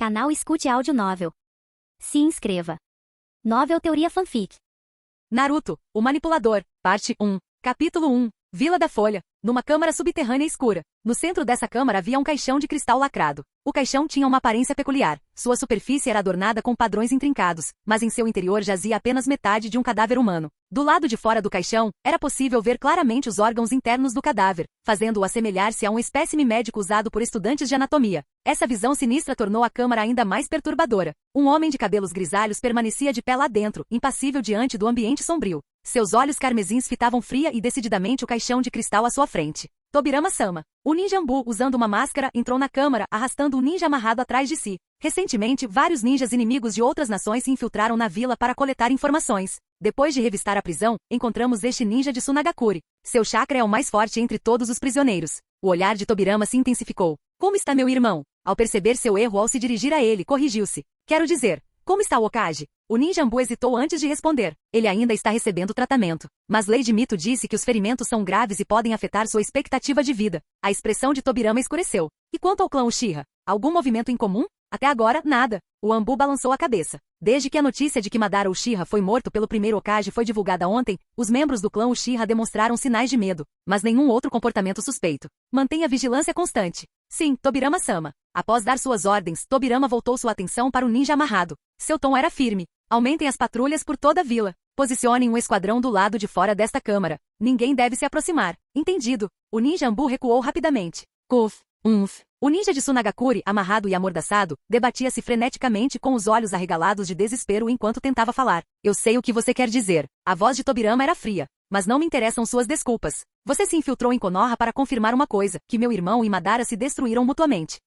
Canal Escute Áudio Novel. Se inscreva. Novel Teoria Fanfic. Naruto, o Manipulador, Parte 1. Capítulo 1. Vila da Folha. Numa câmara subterrânea escura. No centro dessa câmara havia um caixão de cristal lacrado. O caixão tinha uma aparência peculiar. Sua superfície era adornada com padrões intrincados, mas em seu interior jazia apenas metade de um cadáver humano. Do lado de fora do caixão, era possível ver claramente os órgãos internos do cadáver, fazendo-o assemelhar-se a um espécime médico usado por estudantes de anatomia. Essa visão sinistra tornou a câmara ainda mais perturbadora. Um homem de cabelos grisalhos permanecia de pé lá dentro, impassível diante do ambiente sombrio. Seus olhos carmesins fitavam fria e decididamente o caixão de cristal à sua frente. Tobirama-sama. O ninja Ambu, usando uma máscara, entrou na câmara, arrastando um ninja amarrado atrás de si. Recentemente, vários ninjas inimigos de outras nações se infiltraram na vila para coletar informações. Depois de revistar a prisão, encontramos este ninja de Tsunagakure. Seu chakra é o mais forte entre todos os prisioneiros. O olhar de Tobirama se intensificou. Como está meu irmão? Ao perceber seu erro ao se dirigir a ele, corrigiu-se. Quero dizer, como está o Hokage? O ninja Ambu hesitou antes de responder. Ele ainda está recebendo tratamento. Mas Lady Mito disse que os ferimentos são graves e podem afetar sua expectativa de vida. A expressão de Tobirama escureceu. E quanto ao clã Uchiha? Algum movimento em comum? Até agora, nada. O Ambu balançou a cabeça. Desde que a notícia de que Madara Uchiha foi morto pelo primeiro Hokage foi divulgada ontem, os membros do clã Uchiha demonstraram sinais de medo, mas nenhum outro comportamento suspeito. Mantenha vigilância constante. Sim, Tobirama-sama. Após dar suas ordens, Tobirama voltou sua atenção para o ninja amarrado. Seu tom era firme. Aumentem as patrulhas por toda a vila. Posicionem um esquadrão do lado de fora desta câmara. Ninguém deve se aproximar. Entendido. O ninja Ambu recuou rapidamente. Kuf, umf. O ninja de Tsunagakure, amarrado e amordaçado, debatia-se freneticamente com os olhos arregalados de desespero enquanto tentava falar. Eu sei o que você quer dizer. A voz de Tobirama era fria. Mas não me interessam suas desculpas. Você se infiltrou em Konoha para confirmar uma coisa, que meu irmão e Madara se destruíram mutuamente.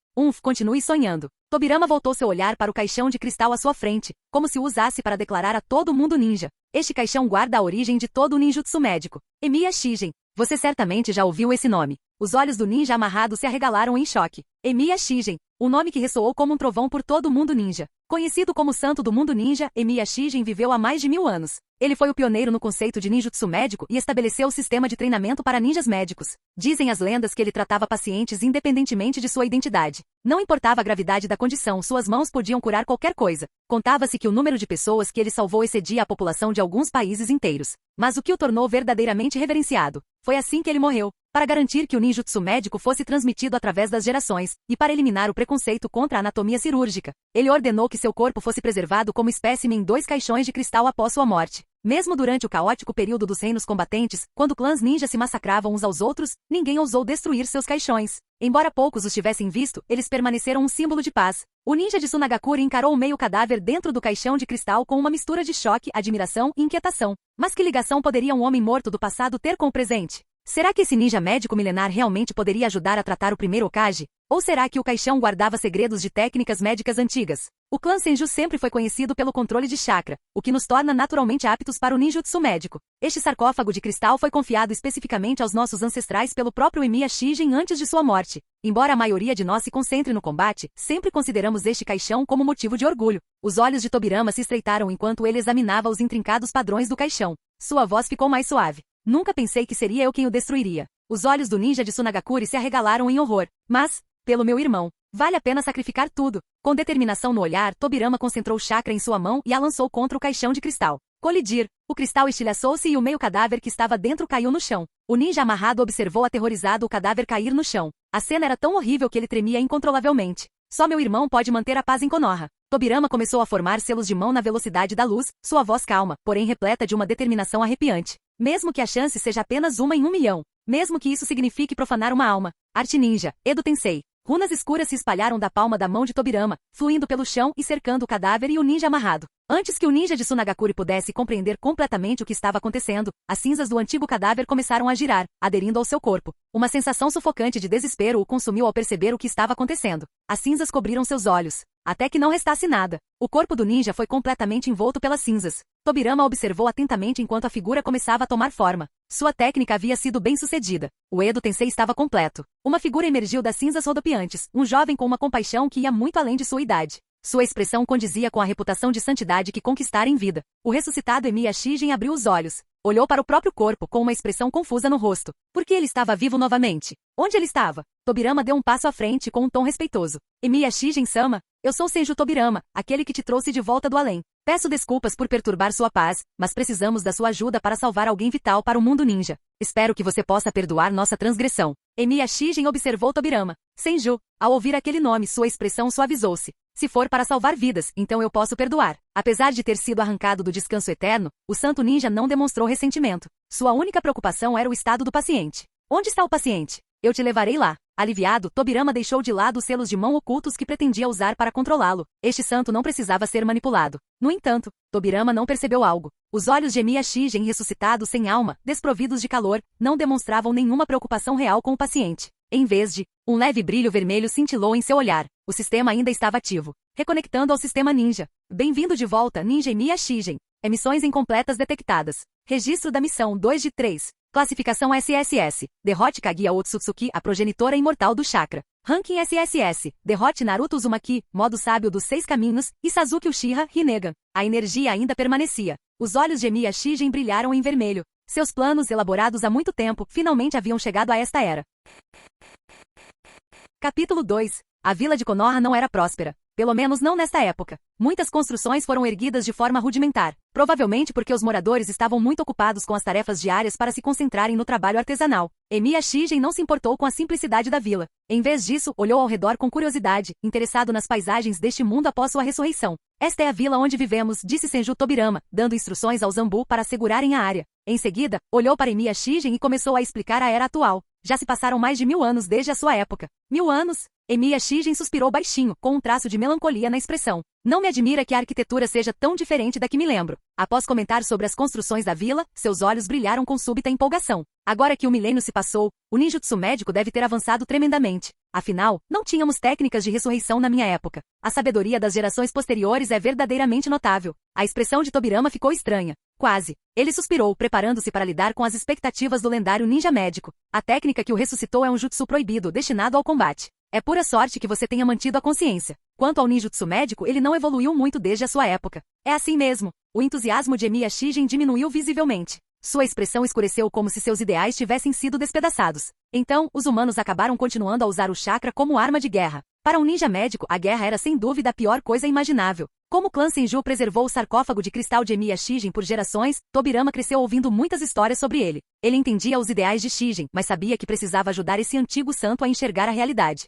Continue sonhando. Tobirama voltou seu olhar para o caixão de cristal à sua frente, como se o usasse para declarar a todo mundo ninja. Este caixão guarda a origem de todo o ninjutsu médico. Emiya Shigen. Você certamente já ouviu esse nome. Os olhos do ninja amarrado se arregalaram em choque. Emiya Shigen. O nome que ressoou como um trovão por todo o mundo ninja. Conhecido como Santo do Mundo Ninja, Emiya Shigen viveu há mais de 1000 anos. Ele foi o pioneiro no conceito de ninjutsu médico e estabeleceu o sistema de treinamento para ninjas médicos. Dizem as lendas que ele tratava pacientes independentemente de sua identidade. Não importava a gravidade da condição, suas mãos podiam curar qualquer coisa. Contava-se que o número de pessoas que ele salvou excedia a população de alguns países inteiros. Mas o que o tornou verdadeiramente reverenciado? Foi assim que ele morreu. Para garantir que o ninjutsu médico fosse transmitido através das gerações, e para eliminar o preconceito contra a anatomia cirúrgica, ele ordenou que seu corpo fosse preservado como espécime em 2 caixões de cristal após sua morte. Mesmo durante o caótico período dos reinos combatentes, quando clãs ninjas se massacravam uns aos outros, ninguém ousou destruir seus caixões. Embora poucos os tivessem visto, eles permaneceram um símbolo de paz. O ninja de Tsunagakure encarou o meio cadáver dentro do caixão de cristal com uma mistura de choque, admiração e inquietação. Mas que ligação poderia um homem morto do passado ter com o presente? Será que esse ninja médico milenar realmente poderia ajudar a tratar o primeiro Hokage? Ou será que o caixão guardava segredos de técnicas médicas antigas? O clã Senju sempre foi conhecido pelo controle de chakra, o que nos torna naturalmente aptos para o ninjutsu médico. Este sarcófago de cristal foi confiado especificamente aos nossos ancestrais pelo próprio Emiya Shigen antes de sua morte. Embora a maioria de nós se concentre no combate, sempre consideramos este caixão como motivo de orgulho. Os olhos de Tobirama se estreitaram enquanto ele examinava os intrincados padrões do caixão. Sua voz ficou mais suave. Nunca pensei que seria eu quem o destruiria. Os olhos do ninja de Tsunagakure se arregalaram em horror. Mas, pelo meu irmão, vale a pena sacrificar tudo. Com determinação no olhar, Tobirama concentrou o chakra em sua mão e a lançou contra o caixão de cristal. Colidir. O cristal estilhaçou-se e o meio cadáver que estava dentro caiu no chão. O ninja amarrado observou aterrorizado o cadáver cair no chão. A cena era tão horrível que ele tremia incontrolavelmente. Só meu irmão pode manter a paz em Konoha. Tobirama começou a formar selos de mão na velocidade da luz, sua voz calma, porém repleta de uma determinação arrepiante. Mesmo que a chance seja apenas 1 em 1 milhão. Mesmo que isso signifique profanar uma alma. Arte ninja, Edo Tensei. Runas escuras se espalharam da palma da mão de Tobirama, fluindo pelo chão e cercando o cadáver e o ninja amarrado. Antes que o ninja de Tsunagakure pudesse compreender completamente o que estava acontecendo, as cinzas do antigo cadáver começaram a girar, aderindo ao seu corpo. Uma sensação sufocante de desespero o consumiu ao perceber o que estava acontecendo. As cinzas cobriram seus olhos, até que não restasse nada. O corpo do ninja foi completamente envolto pelas cinzas. Tobirama observou atentamente enquanto a figura começava a tomar forma. Sua técnica havia sido bem sucedida. O Edo Tensei estava completo. Uma figura emergiu das cinzas rodopiantes, um jovem com uma compaixão que ia muito além de sua idade. Sua expressão condizia com a reputação de santidade que conquistara em vida. O ressuscitado Emiya Shigen abriu os olhos. Olhou para o próprio corpo com uma expressão confusa no rosto. Por que ele estava vivo novamente? Onde ele estava? Tobirama deu um passo à frente com um tom respeitoso. Emiya Shigen-sama, eu sou Senju Tobirama, aquele que te trouxe de volta do além. Peço desculpas por perturbar sua paz, mas precisamos da sua ajuda para salvar alguém vital para o mundo ninja. Espero que você possa perdoar nossa transgressão. Emiya Shigen observou Tobirama. Senju, ao ouvir aquele nome, sua expressão suavizou-se. Se for para salvar vidas, então eu posso perdoar. Apesar de ter sido arrancado do descanso eterno, o santo ninja não demonstrou ressentimento. Sua única preocupação era o estado do paciente. Onde está o paciente? Eu te levarei lá. Aliviado, Tobirama deixou de lado os selos de mão ocultos que pretendia usar para controlá-lo. Este santo não precisava ser manipulado. No entanto, Tobirama não percebeu algo. Os olhos de Emiya Shigen ressuscitados sem alma, desprovidos de calor, não demonstravam nenhuma preocupação real com o paciente. Em vez de, um leve brilho vermelho cintilou em seu olhar. O sistema ainda estava ativo. Reconectando ao sistema ninja. Bem-vindo de volta, Ninja Emiya Shigen. Emissões incompletas detectadas. Registro da missão 2 de 3. Classificação SSS. Derrote Kaguya Otsutsuki, a progenitora imortal do chakra. Ranking SSS. Derrote Naruto Uzumaki, modo sábio dos 6 caminhos, e Sasuke Uchiha Rinnegan. A energia ainda permanecia. Os olhos de Emiya Shigen brilharam em vermelho. Seus planos, elaborados há muito tempo, finalmente haviam chegado a esta era. Capítulo 2. A vila de Konoha não era próspera. Pelo menos não nesta época. Muitas construções foram erguidas de forma rudimentar, provavelmente porque os moradores estavam muito ocupados com as tarefas diárias para se concentrarem no trabalho artesanal. Emiya Shigen não se importou com a simplicidade da vila. Em vez disso, olhou ao redor com curiosidade, interessado nas paisagens deste mundo após sua ressurreição. Esta é a vila onde vivemos, disse Senju Tobirama, dando instruções ao Zambu para segurarem a área. Em seguida, olhou para Emiya Shigen e começou a explicar a era atual. Já se passaram mais de 1000 anos desde a sua época. 1000 anos? Emiya Shigen suspirou baixinho, com um traço de melancolia na expressão. Não me admira que a arquitetura seja tão diferente da que me lembro. Após comentar sobre as construções da vila, seus olhos brilharam com súbita empolgação. Agora que o milênio se passou, o ninjutsu médico deve ter avançado tremendamente. Afinal, não tínhamos técnicas de ressurreição na minha época. A sabedoria das gerações posteriores é verdadeiramente notável. A expressão de Tobirama ficou estranha. Quase. Ele suspirou, preparando-se para lidar com as expectativas do lendário ninja médico. A técnica que o ressuscitou é um jutsu proibido, destinado ao combate. É pura sorte que você tenha mantido a consciência. Quanto ao ninjutsu médico, ele não evoluiu muito desde a sua época. É assim mesmo. O entusiasmo de Emiya Shigen diminuiu visivelmente. Sua expressão escureceu como se seus ideais tivessem sido despedaçados. Então, os humanos acabaram continuando a usar o chakra como arma de guerra. Para um ninja médico, a guerra era sem dúvida a pior coisa imaginável. Como o clã Senju preservou o sarcófago de cristal de Emiya Shigen por gerações, Tobirama cresceu ouvindo muitas histórias sobre ele. Ele entendia os ideais de Shigen, mas sabia que precisava ajudar esse antigo santo a enxergar a realidade.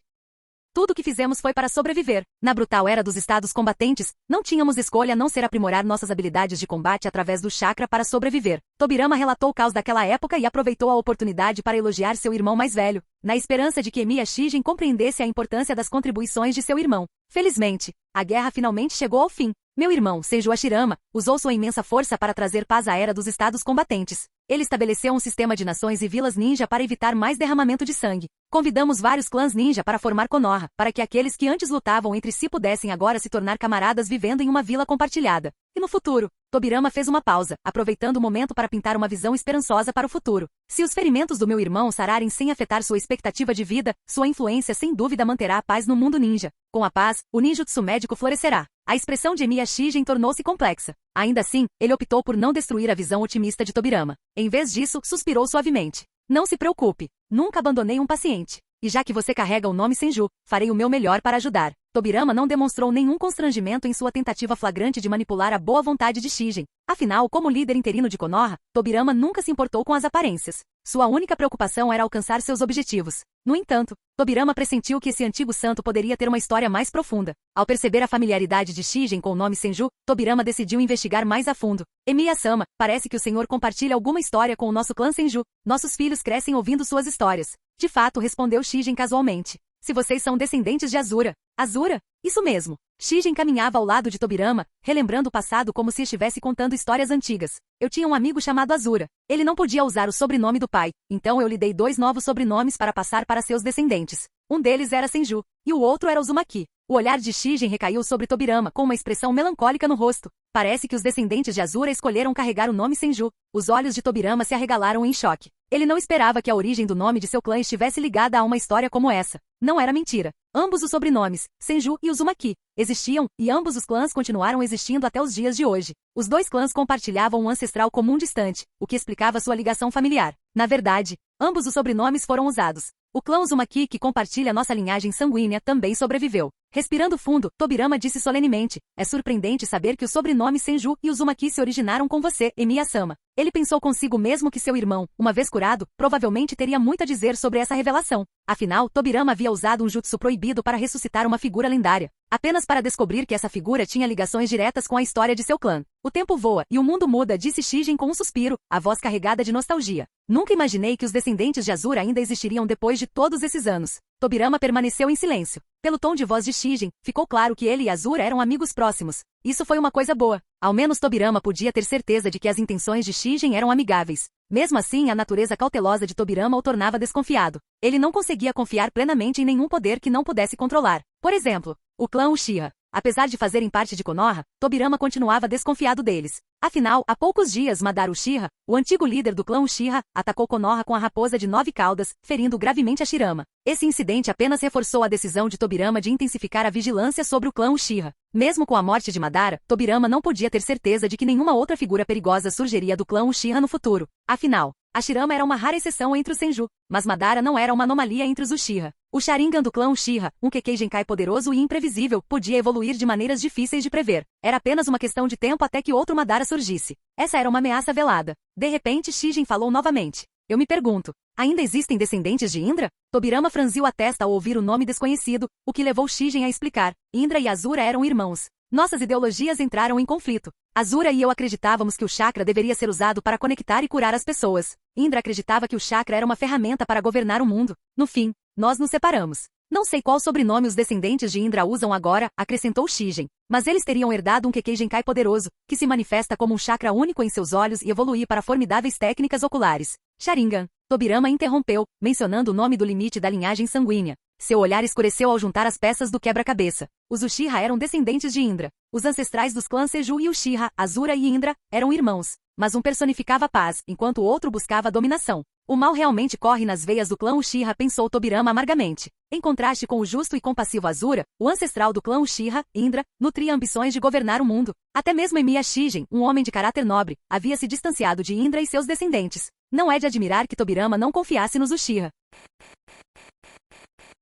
Tudo o que fizemos foi para sobreviver. Na brutal era dos estados combatentes, não tínhamos escolha a não ser aprimorar nossas habilidades de combate através do chakra para sobreviver. Tobirama relatou o caos daquela época e aproveitou a oportunidade para elogiar seu irmão mais velho, na esperança de que Emiya Shigen compreendesse a importância das contribuições de seu irmão. Felizmente, a guerra finalmente chegou ao fim. Meu irmão, Senju Hashirama, usou sua imensa força para trazer paz à era dos estados combatentes. Ele estabeleceu um sistema de nações e vilas ninja para evitar mais derramamento de sangue. Convidamos vários clãs ninja para formar Konoha, para que aqueles que antes lutavam entre si pudessem agora se tornar camaradas vivendo em uma vila compartilhada. E no futuro? Tobirama fez uma pausa, aproveitando o momento para pintar uma visão esperançosa para o futuro. Se os ferimentos do meu irmão sararem sem afetar sua expectativa de vida, sua influência sem dúvida manterá a paz no mundo ninja. Com a paz, o ninjutsu médico florescerá. A expressão de Emiya Shigen tornou-se complexa. Ainda assim, ele optou por não destruir a visão otimista de Tobirama. Em vez disso, suspirou suavemente. Não se preocupe. Nunca abandonei um paciente. E já que você carrega o nome Senju, farei o meu melhor para ajudar. Tobirama não demonstrou nenhum constrangimento em sua tentativa flagrante de manipular a boa vontade de Shigen. Afinal, como líder interino de Konoha, Tobirama nunca se importou com as aparências. Sua única preocupação era alcançar seus objetivos. No entanto, Tobirama pressentiu que esse antigo santo poderia ter uma história mais profunda. Ao perceber a familiaridade de Shigen com o nome Senju, Tobirama decidiu investigar mais a fundo. Emiya-sama, parece que o senhor compartilha alguma história com o nosso clã Senju. Nossos filhos crescem ouvindo suas histórias. De fato, respondeu Shigen casualmente. Se vocês são descendentes de Azura. Azura? Isso mesmo. Shigen caminhava ao lado de Tobirama, relembrando o passado como se estivesse contando histórias antigas. Eu tinha um amigo chamado Azura. Ele não podia usar o sobrenome do pai, então eu lhe dei 2 novos sobrenomes para passar para seus descendentes. Um deles era Senju, e o outro era Uzumaki. O olhar de Shigen recaiu sobre Tobirama com uma expressão melancólica no rosto. Parece que os descendentes de Azura escolheram carregar o nome Senju. Os olhos de Tobirama se arregalaram em choque. Ele não esperava que a origem do nome de seu clã estivesse ligada a uma história como essa. Não era mentira. Ambos os sobrenomes, Senju e Uzumaki, existiam, e ambos os clãs continuaram existindo até os dias de hoje. Os dois clãs compartilhavam um ancestral comum distante, o que explicava sua ligação familiar. Na verdade, ambos os sobrenomes foram usados. O clã Uzumaki, que compartilha nossa linhagem sanguínea, também sobreviveu. Respirando fundo, Tobirama disse solenemente: é surpreendente saber que os sobrenomes Senju e Uzumaki se originaram com você, Emiya-sama. Ele pensou consigo mesmo que seu irmão, uma vez curado, provavelmente teria muito a dizer sobre essa revelação. Afinal, Tobirama havia usado um jutsu proibido para ressuscitar uma figura lendária, apenas para descobrir que essa figura tinha ligações diretas com a história de seu clã. O tempo voa e o mundo muda, disse Shijin com um suspiro, a voz carregada de nostalgia. Nunca imaginei que os descendentes de Azura ainda existiriam depois de todos esses anos. Tobirama permaneceu em silêncio. Pelo tom de voz de Shijin, ficou claro que ele e Azura eram amigos próximos. Isso foi uma coisa boa. Ao menos Tobirama podia ter certeza de que as intenções de Shijin eram amigáveis. Mesmo assim, a natureza cautelosa de Tobirama o tornava desconfiado. Ele não conseguia confiar plenamente em nenhum poder que não pudesse controlar. Por exemplo, o clã Uchiha. Apesar de fazerem parte de Konoha, Tobirama continuava desconfiado deles. Afinal, há poucos dias Madara Uchiha, o antigo líder do clã Uchiha, atacou Konoha com a raposa de 9 caudas, ferindo gravemente a Shirama. Esse incidente apenas reforçou a decisão de Tobirama de intensificar a vigilância sobre o clã Uchiha. Mesmo com a morte de Madara, Tobirama não podia ter certeza de que nenhuma outra figura perigosa surgiria do clã Uchiha no futuro. Afinal, a Shirama era uma rara exceção entre os Senju, mas Madara não era uma anomalia entre os Uchiha. O Sharingan do clã Uchiha, um Kekkei Genkai poderoso e imprevisível, podia evoluir de maneiras difíceis de prever. Era apenas uma questão de tempo até que outro Madara surgisse. Essa era uma ameaça velada. De repente, Shijin falou novamente. Eu me pergunto, ainda existem descendentes de Indra? Tobirama franziu a testa ao ouvir o nome desconhecido, o que levou Shijin a explicar. Indra e Azura eram irmãos. Nossas ideologias entraram em conflito. Azura e eu acreditávamos que o chakra deveria ser usado para conectar e curar as pessoas. Indra acreditava que o chakra era uma ferramenta para governar o mundo. No fim, nós nos separamos. Não sei qual sobrenome os descendentes de Indra usam agora, acrescentou Shijin. Mas eles teriam herdado um Kekkei Genkai poderoso, que se manifesta como um chakra único em seus olhos e evolui para formidáveis técnicas oculares. Sharingan. Tobirama interrompeu, mencionando o nome do limite da linhagem sanguínea. Seu olhar escureceu ao juntar as peças do quebra-cabeça. Os Uchiha eram descendentes de Indra. Os ancestrais dos clãs Senju e Uchiha, Azura e Indra, eram irmãos. Mas um personificava a paz, enquanto o outro buscava a dominação. O mal realmente corre nas veias do clã Uchiha, pensou Tobirama amargamente. Em contraste com o justo e compassivo Azura, o ancestral do clã Uchiha, Indra, nutria ambições de governar o mundo. Até mesmo Emiya Shijin, um homem de caráter nobre, havia se distanciado de Indra e seus descendentes. Não é de admirar que Tobirama não confiasse nos Uchiha.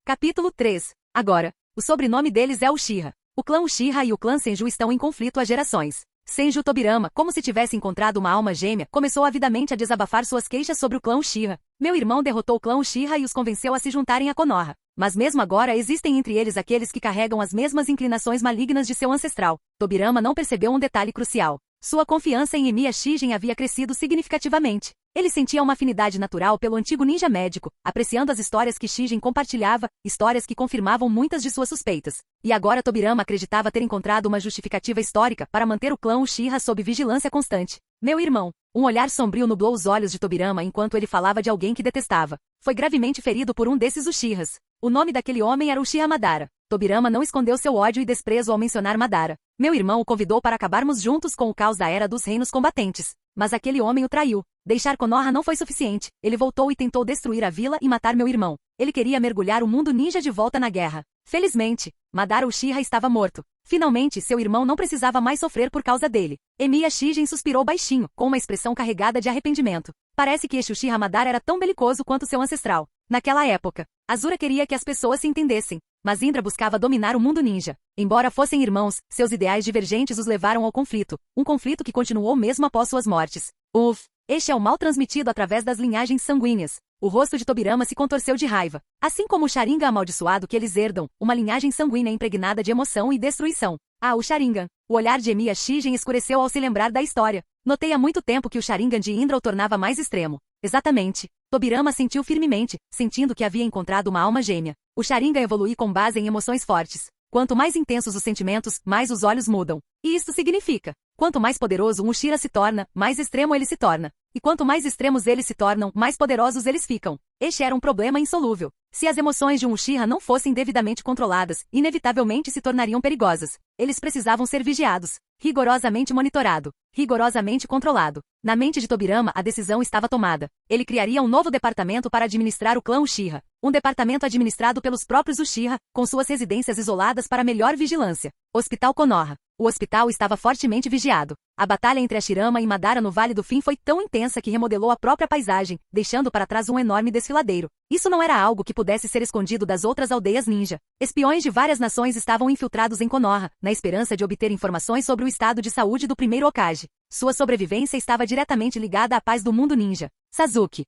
Capítulo 3. Agora, o sobrenome deles é Uchiha. O clã Uchiha e o clã Senju estão em conflito há gerações. Senju Tobirama, como se tivesse encontrado uma alma gêmea, começou avidamente a desabafar suas queixas sobre o clã Uchiha. Meu irmão derrotou o clã Uchiha e os convenceu a se juntarem a Konoha. Mas mesmo agora existem entre eles aqueles que carregam as mesmas inclinações malignas de seu ancestral. Tobirama não percebeu um detalhe crucial. Sua confiança em Emiya Shijin havia crescido significativamente. Ele sentia uma afinidade natural pelo antigo ninja médico, apreciando as histórias que Shijin compartilhava, histórias que confirmavam muitas de suas suspeitas. E agora Tobirama acreditava ter encontrado uma justificativa histórica para manter o clã Uchiha sob vigilância constante. Meu irmão. Um olhar sombrio nublou os olhos de Tobirama enquanto ele falava de alguém que detestava. Foi gravemente ferido por um desses Uchihas. O nome daquele homem era Uchiha Madara. Tobirama não escondeu seu ódio e desprezo ao mencionar Madara. Meu irmão o convidou para acabarmos juntos com o caos da Era dos Reinos Combatentes. Mas aquele homem o traiu. Deixar Konoha não foi suficiente. Ele voltou e tentou destruir a vila e matar meu irmão. Ele queria mergulhar o mundo ninja de volta na guerra. Felizmente, Madara Uchiha estava morto. Finalmente, seu irmão não precisava mais sofrer por causa dele. Emiya Shijin suspirou baixinho, com uma expressão carregada de arrependimento. Parece que este Uchiha Madara era tão belicoso quanto seu ancestral. Naquela época, Azura queria que as pessoas se entendessem, mas Indra buscava dominar o mundo ninja. Embora fossem irmãos, seus ideais divergentes os levaram ao conflito, um conflito que continuou mesmo após suas mortes. Este é o mal transmitido através das linhagens sanguíneas. O rosto de Tobirama se contorceu de raiva. Assim como o Sharingan amaldiçoado que eles herdam, uma linhagem sanguínea impregnada de emoção e destruição. Ah, o Sharingan. O olhar de Emiya Shijin escureceu ao se lembrar da história. Notei há muito tempo que o Sharingan de Indra o tornava mais extremo. Exatamente. Tobirama sentiu firmemente, sentindo que havia encontrado uma alma gêmea. O Sharingan evolui com base em emoções fortes. Quanto mais intensos os sentimentos, mais os olhos mudam. E isto significa, quanto mais poderoso um Uchiha se torna, mais extremo ele se torna. E quanto mais extremos eles se tornam, mais poderosos eles ficam. Este era um problema insolúvel. Se as emoções de um Uchiha não fossem devidamente controladas, inevitavelmente se tornariam perigosas. Eles precisavam ser vigiados. rigorosamente monitorado, rigorosamente controlado. Na mente de Tobirama a decisão estava tomada. Ele criaria um novo departamento para administrar o clã Uchiha. Um departamento administrado pelos próprios Uchiha, com suas residências isoladas para melhor vigilância. Hospital Konoha. O hospital estava fortemente vigiado. A batalha entre Hashirama e Madara no Vale do Fim foi tão intensa que remodelou a própria paisagem, deixando para trás um enorme desfiladeiro. Isso não era algo que pudesse ser escondido das outras aldeias ninja. Espiões de várias nações estavam infiltrados em Konoha, na esperança de obter informações sobre o estado de saúde do primeiro Hokage. Sua sobrevivência estava diretamente ligada à paz do mundo ninja. Sasuke.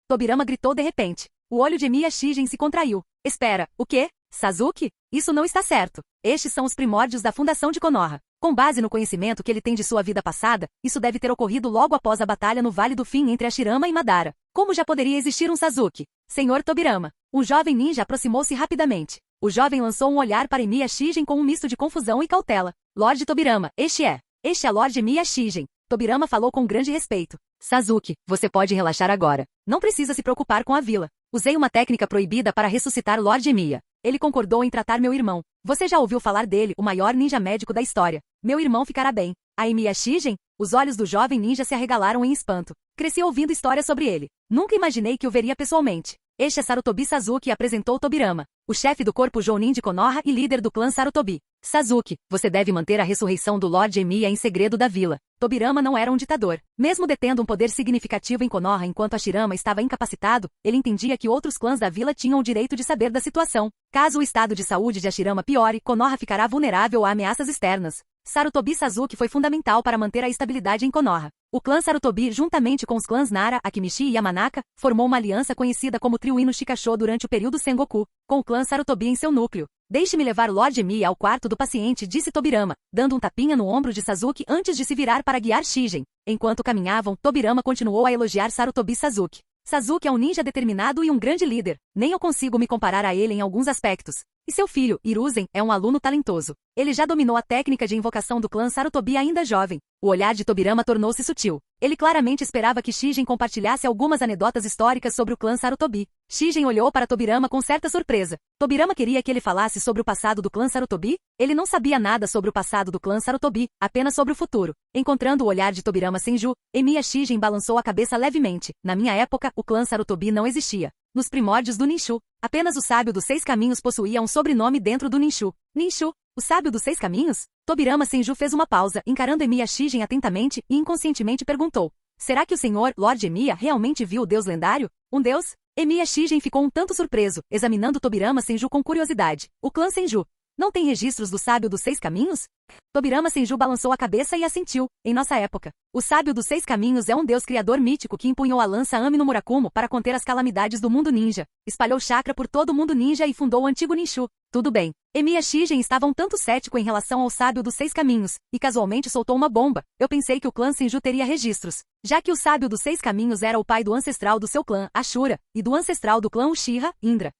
Tobirama gritou de repente. O olho de Emiya Shigen se contraiu. Espera, o quê? Sasuke? Isso não está certo. Estes são os primórdios da fundação de Konoha. Com base no conhecimento que ele tem de sua vida passada, isso deve ter ocorrido logo após a batalha no Vale do Fim entre Hashirama e Madara. Como já poderia existir um Sasuke? Senhor Tobirama. Um jovem ninja aproximou-se rapidamente. O jovem lançou um olhar para Emiya Shigen com um misto de confusão e cautela. Lorde Tobirama, Este é Lorde Emiya Shigen. Tobirama falou com grande respeito. Sasuke, você pode relaxar agora. Não precisa se preocupar com a vila. Usei uma técnica proibida para ressuscitar Lorde Emiya. Ele concordou em tratar meu irmão. Você já ouviu falar dele, o maior ninja médico da história. Meu irmão ficará bem. A Emiya Shigen? Os olhos do jovem ninja se arregalaram em espanto. Cresci ouvindo histórias sobre ele. Nunca imaginei que o veria pessoalmente. Este é Sarutobi Sasuke, apresentou Tobirama, o chefe do corpo Jounin de Konoha e líder do clã Sarutobi. Sasuke, você deve manter a ressurreição do Lorde Emiya em segredo da vila. Tobirama não era um ditador. Mesmo detendo um poder significativo em Konoha enquanto Hashirama estava incapacitado, ele entendia que outros clãs da vila tinham o direito de saber da situação. Caso o estado de saúde de Hashirama piore, Konoha ficará vulnerável a ameaças externas. Sarutobi Sasuke foi fundamental para manter a estabilidade em Konoha. O clã Sarutobi, juntamente com os clãs Nara, Akimichi e Yamanaka, formou uma aliança conhecida como Trio Ino Shikasho durante o período Sengoku, com o clã Sarutobi em seu núcleo. Deixe-me levar Lorde Emiya ao quarto do paciente, disse Tobirama, dando um tapinha no ombro de Sasuke antes de se virar para guiar Shigen. Enquanto caminhavam, Tobirama continuou a elogiar Sarutobi Sasuke. Sasuke é um ninja determinado e um grande líder. Nem eu consigo me comparar a ele em alguns aspectos. E seu filho, Hiruzen, é um aluno talentoso. Ele já dominou a técnica de invocação do clã Sarutobi ainda jovem. O olhar de Tobirama tornou-se sutil. Ele claramente esperava que Shigen compartilhasse algumas anedotas históricas sobre o clã Sarutobi. Shigen olhou para Tobirama com certa surpresa. Tobirama queria que ele falasse sobre o passado do clã Sarutobi? Ele não sabia nada sobre o passado do clã Sarutobi, apenas sobre o futuro. Encontrando o olhar de Tobirama Senju, Emiya Shigen balançou a cabeça levemente. Na minha época, o clã Sarutobi não existia. Nos primórdios do Ninshu, apenas o sábio dos 6 caminhos possuía um sobrenome dentro do Ninshu. Ninshu, o sábio dos 6 caminhos? Tobirama Senju fez uma pausa, encarando Emiya Shigen atentamente e inconscientemente perguntou. Será que o senhor, Lorde Emiya, realmente viu o deus lendário? Um deus? Emiya Shigen ficou um tanto surpreso, examinando Tobirama Senju com curiosidade. O clã Senju não tem registros do sábio dos 6 caminhos? Tobirama Senju balançou a cabeça e assentiu. Em nossa época, o sábio dos 6 caminhos é um deus criador mítico que empunhou a lança Ami no Murakumo para conter as calamidades do mundo ninja. Espalhou chakra por todo o mundo ninja e fundou o antigo Ninshu. Tudo bem. Emiya Shigen estava um tanto cético em relação ao sábio dos 6 caminhos, e casualmente soltou uma bomba. Eu pensei que o clã Senju teria registros, já que o sábio dos 6 caminhos era o pai do ancestral do seu clã, Ashura, e do ancestral do clã Uchiha, Indra.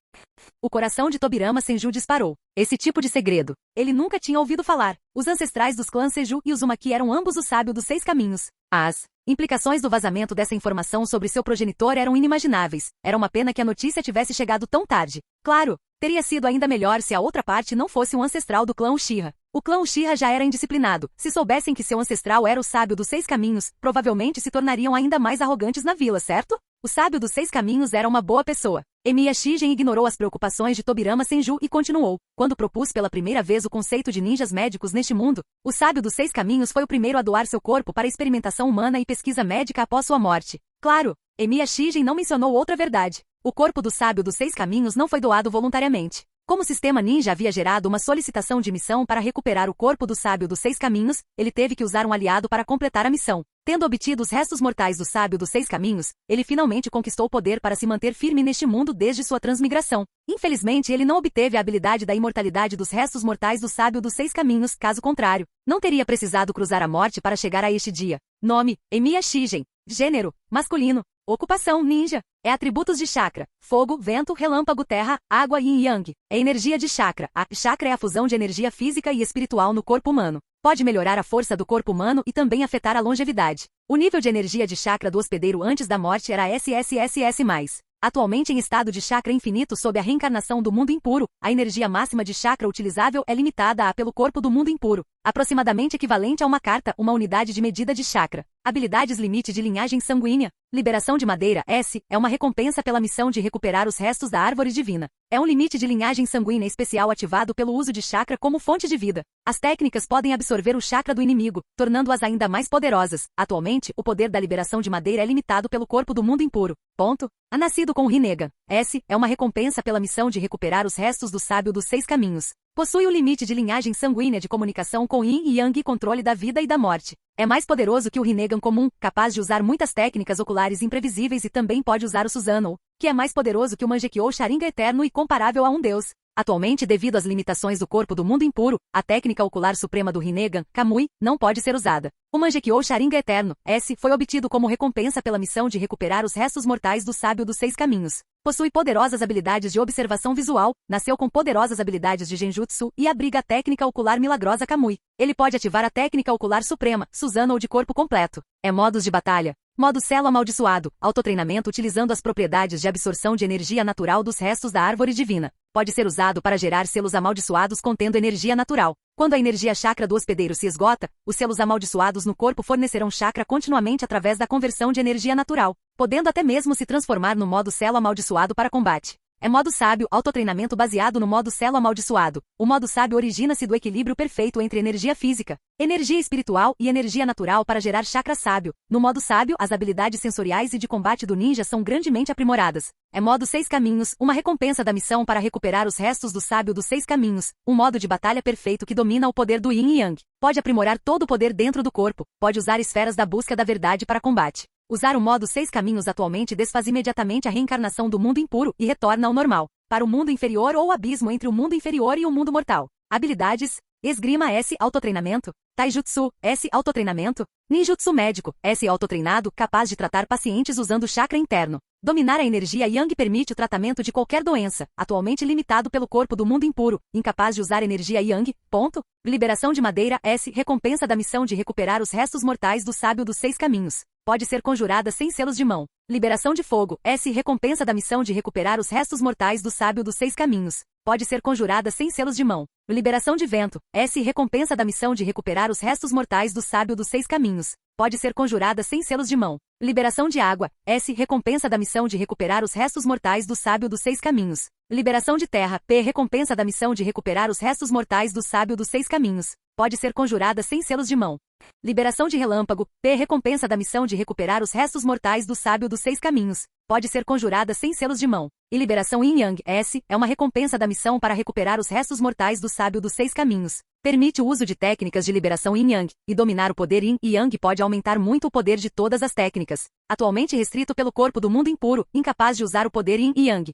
O coração de Tobirama Senju disparou. Esse tipo de segredo, ele nunca tinha ouvido falar. Os ancestrais dos clãs Senju e Uzumaki eram ambos o sábio dos 6 caminhos. As implicações do vazamento dessa informação sobre seu progenitor eram inimagináveis. Era uma pena que a notícia tivesse chegado tão tarde. Claro, teria sido ainda melhor se a outra parte não fosse um ancestral do clã Uchiha. O clã Uchiha já era indisciplinado. Se soubessem que seu ancestral era o sábio dos 6 caminhos, provavelmente se tornariam ainda mais arrogantes na vila, certo? O sábio dos 6 caminhos era uma boa pessoa. Emiya Shigen ignorou as preocupações de Tobirama Senju e continuou. Quando propus pela primeira vez o conceito de ninjas médicos neste mundo, o sábio dos 6 caminhos foi o primeiro a doar seu corpo para experimentação humana e pesquisa médica após sua morte. Claro, Emiya Shigen não mencionou outra verdade. O corpo do sábio dos 6 caminhos não foi doado voluntariamente. Como o sistema ninja havia gerado uma solicitação de missão para recuperar o corpo do sábio dos 6 caminhos, ele teve que usar um aliado para completar a missão. Tendo obtido os restos mortais do sábio dos 6 caminhos, ele finalmente conquistou o poder para se manter firme neste mundo desde sua transmigração. Infelizmente, ele não obteve a habilidade da imortalidade dos restos mortais do sábio dos 6 caminhos, caso contrário, não teria precisado cruzar a morte para chegar a este dia. Nome, Emiya Shigen. Gênero, masculino. Ocupação, ninja. É atributos de chakra: fogo, vento, relâmpago, terra, água e yin yang. É energia de chakra. A chakra é a fusão de energia física e espiritual no corpo humano. Pode melhorar a força do corpo humano e também afetar a longevidade. O nível de energia de chakra do hospedeiro antes da morte era SSSS+. Atualmente em estado de chakra infinito sob a reencarnação do mundo impuro, a energia máxima de chakra utilizável é limitada a pelo corpo do mundo impuro, aproximadamente equivalente a uma carta, uma unidade de medida de chakra. Habilidades limite de linhagem sanguínea. Liberação de madeira S é uma recompensa pela missão de recuperar os restos da árvore divina. É um limite de linhagem sanguínea especial ativado pelo uso de chakra como fonte de vida. As técnicas podem absorver o chakra do inimigo, tornando-as ainda mais poderosas. Atualmente, o poder da liberação de madeira é limitado pelo corpo do mundo impuro. Ponto. A nascido com o Rinnegan S é uma recompensa pela missão de recuperar os restos do sábio dos 6 caminhos. Possui o limite de linhagem sanguínea de comunicação com Yin e Yang e controle da vida e da morte. É mais poderoso que o Rinnegan comum, capaz de usar muitas técnicas oculares imprevisíveis e também pode usar o Susanoo, que é mais poderoso que o Mangekyou Sharingan eterno e comparável a um deus. Atualmente, devido às limitações do corpo do mundo impuro, a técnica ocular suprema do Rinnegan, Kamui, não pode ser usada. O Mangekyou Sharingan eterno, S, foi obtido como recompensa pela missão de recuperar os restos mortais do sábio dos 6 caminhos. Possui poderosas habilidades de observação visual, nasceu com poderosas habilidades de genjutsu e abriga a técnica ocular milagrosa Kamui. Ele pode ativar a técnica ocular suprema, Susanoo de corpo completo. É modos de batalha. Modo selo amaldiçoado, autotreinamento utilizando as propriedades de absorção de energia natural dos restos da árvore divina. Pode ser usado para gerar selos amaldiçoados contendo energia natural. Quando a energia chakra do hospedeiro se esgota, os selos amaldiçoados no corpo fornecerão chakra continuamente através da conversão de energia natural, podendo até mesmo se transformar no modo selo amaldiçoado para combate. É modo sábio, autotreinamento baseado no modo selo amaldiçoado. O modo sábio origina-se do equilíbrio perfeito entre energia física, energia espiritual e energia natural para gerar chakra sábio. No modo sábio, as habilidades sensoriais e de combate do ninja são grandemente aprimoradas. É modo 6 caminhos, uma recompensa da missão para recuperar os restos do sábio dos 6 caminhos. Um modo de batalha perfeito que domina o poder do Yin e Yang. Pode aprimorar todo o poder dentro do corpo. Pode usar esferas da busca da verdade para combate. Usar o modo 6 caminhos atualmente desfaz imediatamente a reencarnação do mundo impuro e retorna ao normal, para o mundo inferior ou o abismo entre o mundo inferior e o mundo mortal. Habilidades: Esgrima S. Autotreinamento. Taijutsu S. Autotreinamento. Ninjutsu médico S. Autotreinado, capaz de tratar pacientes usando chakra interno. Dominar a energia Yang permite o tratamento de qualquer doença, atualmente limitado pelo corpo do mundo impuro, incapaz de usar energia Yang. Ponto. Liberação de madeira S. Recompensa da missão de recuperar os restos mortais do sábio dos 6 caminhos. Pode ser conjurada sem selos de mão. Liberação de fogo S. Recompensa da missão de recuperar os restos mortais do sábio dos 6 caminhos. Pode ser conjurada sem selos de mão. Liberação de vento S. Recompensa da missão de recuperar os restos mortais do sábio dos 6 caminhos. Pode ser conjurada sem selos de mão. Liberação de água S. Recompensa da missão de recuperar os restos mortais do sábio dos 6 caminhos. Liberação de terra P. Recompensa da missão de recuperar os restos mortais do sábio dos 6 caminhos. Pode ser conjurada sem selos de mão. Liberação de relâmpago P. Recompensa da missão de recuperar os restos mortais do sábio dos 6 caminhos. Pode ser conjurada sem selos de mão. E liberação Yin Yang S. é uma recompensa da missão para recuperar os restos mortais do sábio dos 6 caminhos. Permite o uso de técnicas de liberação Yin Yang, e dominar o poder Yin e Yang pode aumentar muito o poder de todas as técnicas. Atualmente restrito pelo corpo do mundo impuro, incapaz de usar o poder Yin e Yang.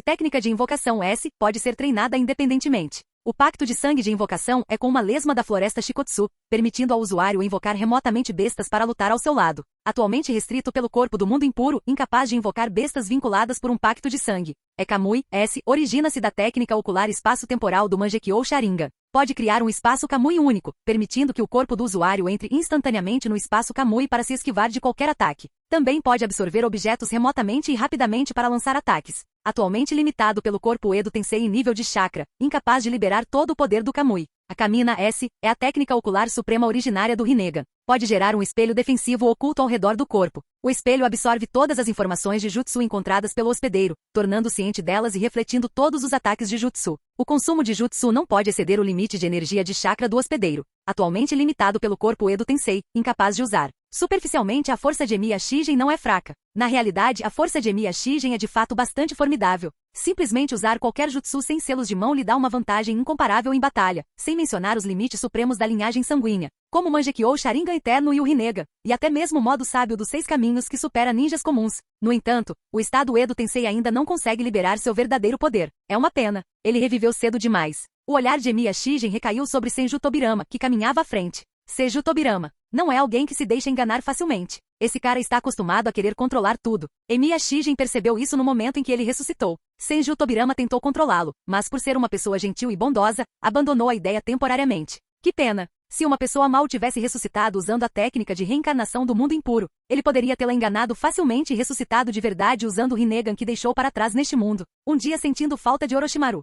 Técnica de invocação S. pode ser treinada independentemente. O pacto de sangue de invocação é com uma lesma da floresta Shikotsu, permitindo ao usuário invocar remotamente bestas para lutar ao seu lado. Atualmente restrito pelo corpo do mundo impuro, incapaz de invocar bestas vinculadas por um pacto de sangue. É Kamui S. Origina-se da técnica ocular espaço-temporal do Mangekyou Sharingan. Pode criar um espaço Kamui único, permitindo que o corpo do usuário entre instantaneamente no espaço Kamui para se esquivar de qualquer ataque. Também pode absorver objetos remotamente e rapidamente para lançar ataques. Atualmente limitado pelo corpo Edo Tensei em nível de chakra, incapaz de liberar todo o poder do Kamui. A Kamina S. é a técnica ocular suprema originária do Rinnegan. Pode gerar um espelho defensivo oculto ao redor do corpo. O espelho absorve todas as informações de jutsu encontradas pelo hospedeiro, tornando ciente delas e refletindo todos os ataques de jutsu. O consumo de jutsu não pode exceder o limite de energia de chakra do hospedeiro, atualmente limitado pelo corpo Edo Tensei, incapaz de usar. Superficialmente, a força de Emiya Shigen não é fraca. Na realidade, a força de Emiya Shigen é de fato bastante formidável. Simplesmente usar qualquer jutsu sem selos de mão lhe dá uma vantagem incomparável em batalha, sem mencionar os limites supremos da linhagem sanguínea, como o Mangekyou Sharingan Eterno e o Rinnegan, e até mesmo o modo sábio dos 6 caminhos que supera ninjas comuns. No entanto, o estado Edo Tensei ainda não consegue liberar seu verdadeiro poder. É uma pena. Ele reviveu cedo demais. O olhar de Emiya Shigen recaiu sobre Senju Tobirama, que caminhava à frente. Senju Tobirama não é alguém que se deixa enganar facilmente. Esse cara está acostumado a querer controlar tudo. Emiya Shigen percebeu isso no momento em que ele ressuscitou. Senju Tobirama tentou controlá-lo, mas por ser uma pessoa gentil e bondosa, abandonou a ideia temporariamente. Que pena! Se uma pessoa mal tivesse ressuscitado usando a técnica de reencarnação do mundo impuro, ele poderia tê-la enganado facilmente e ressuscitado de verdade usando o Rinnegan que deixou para trás neste mundo, um dia sentindo falta de Orochimaru.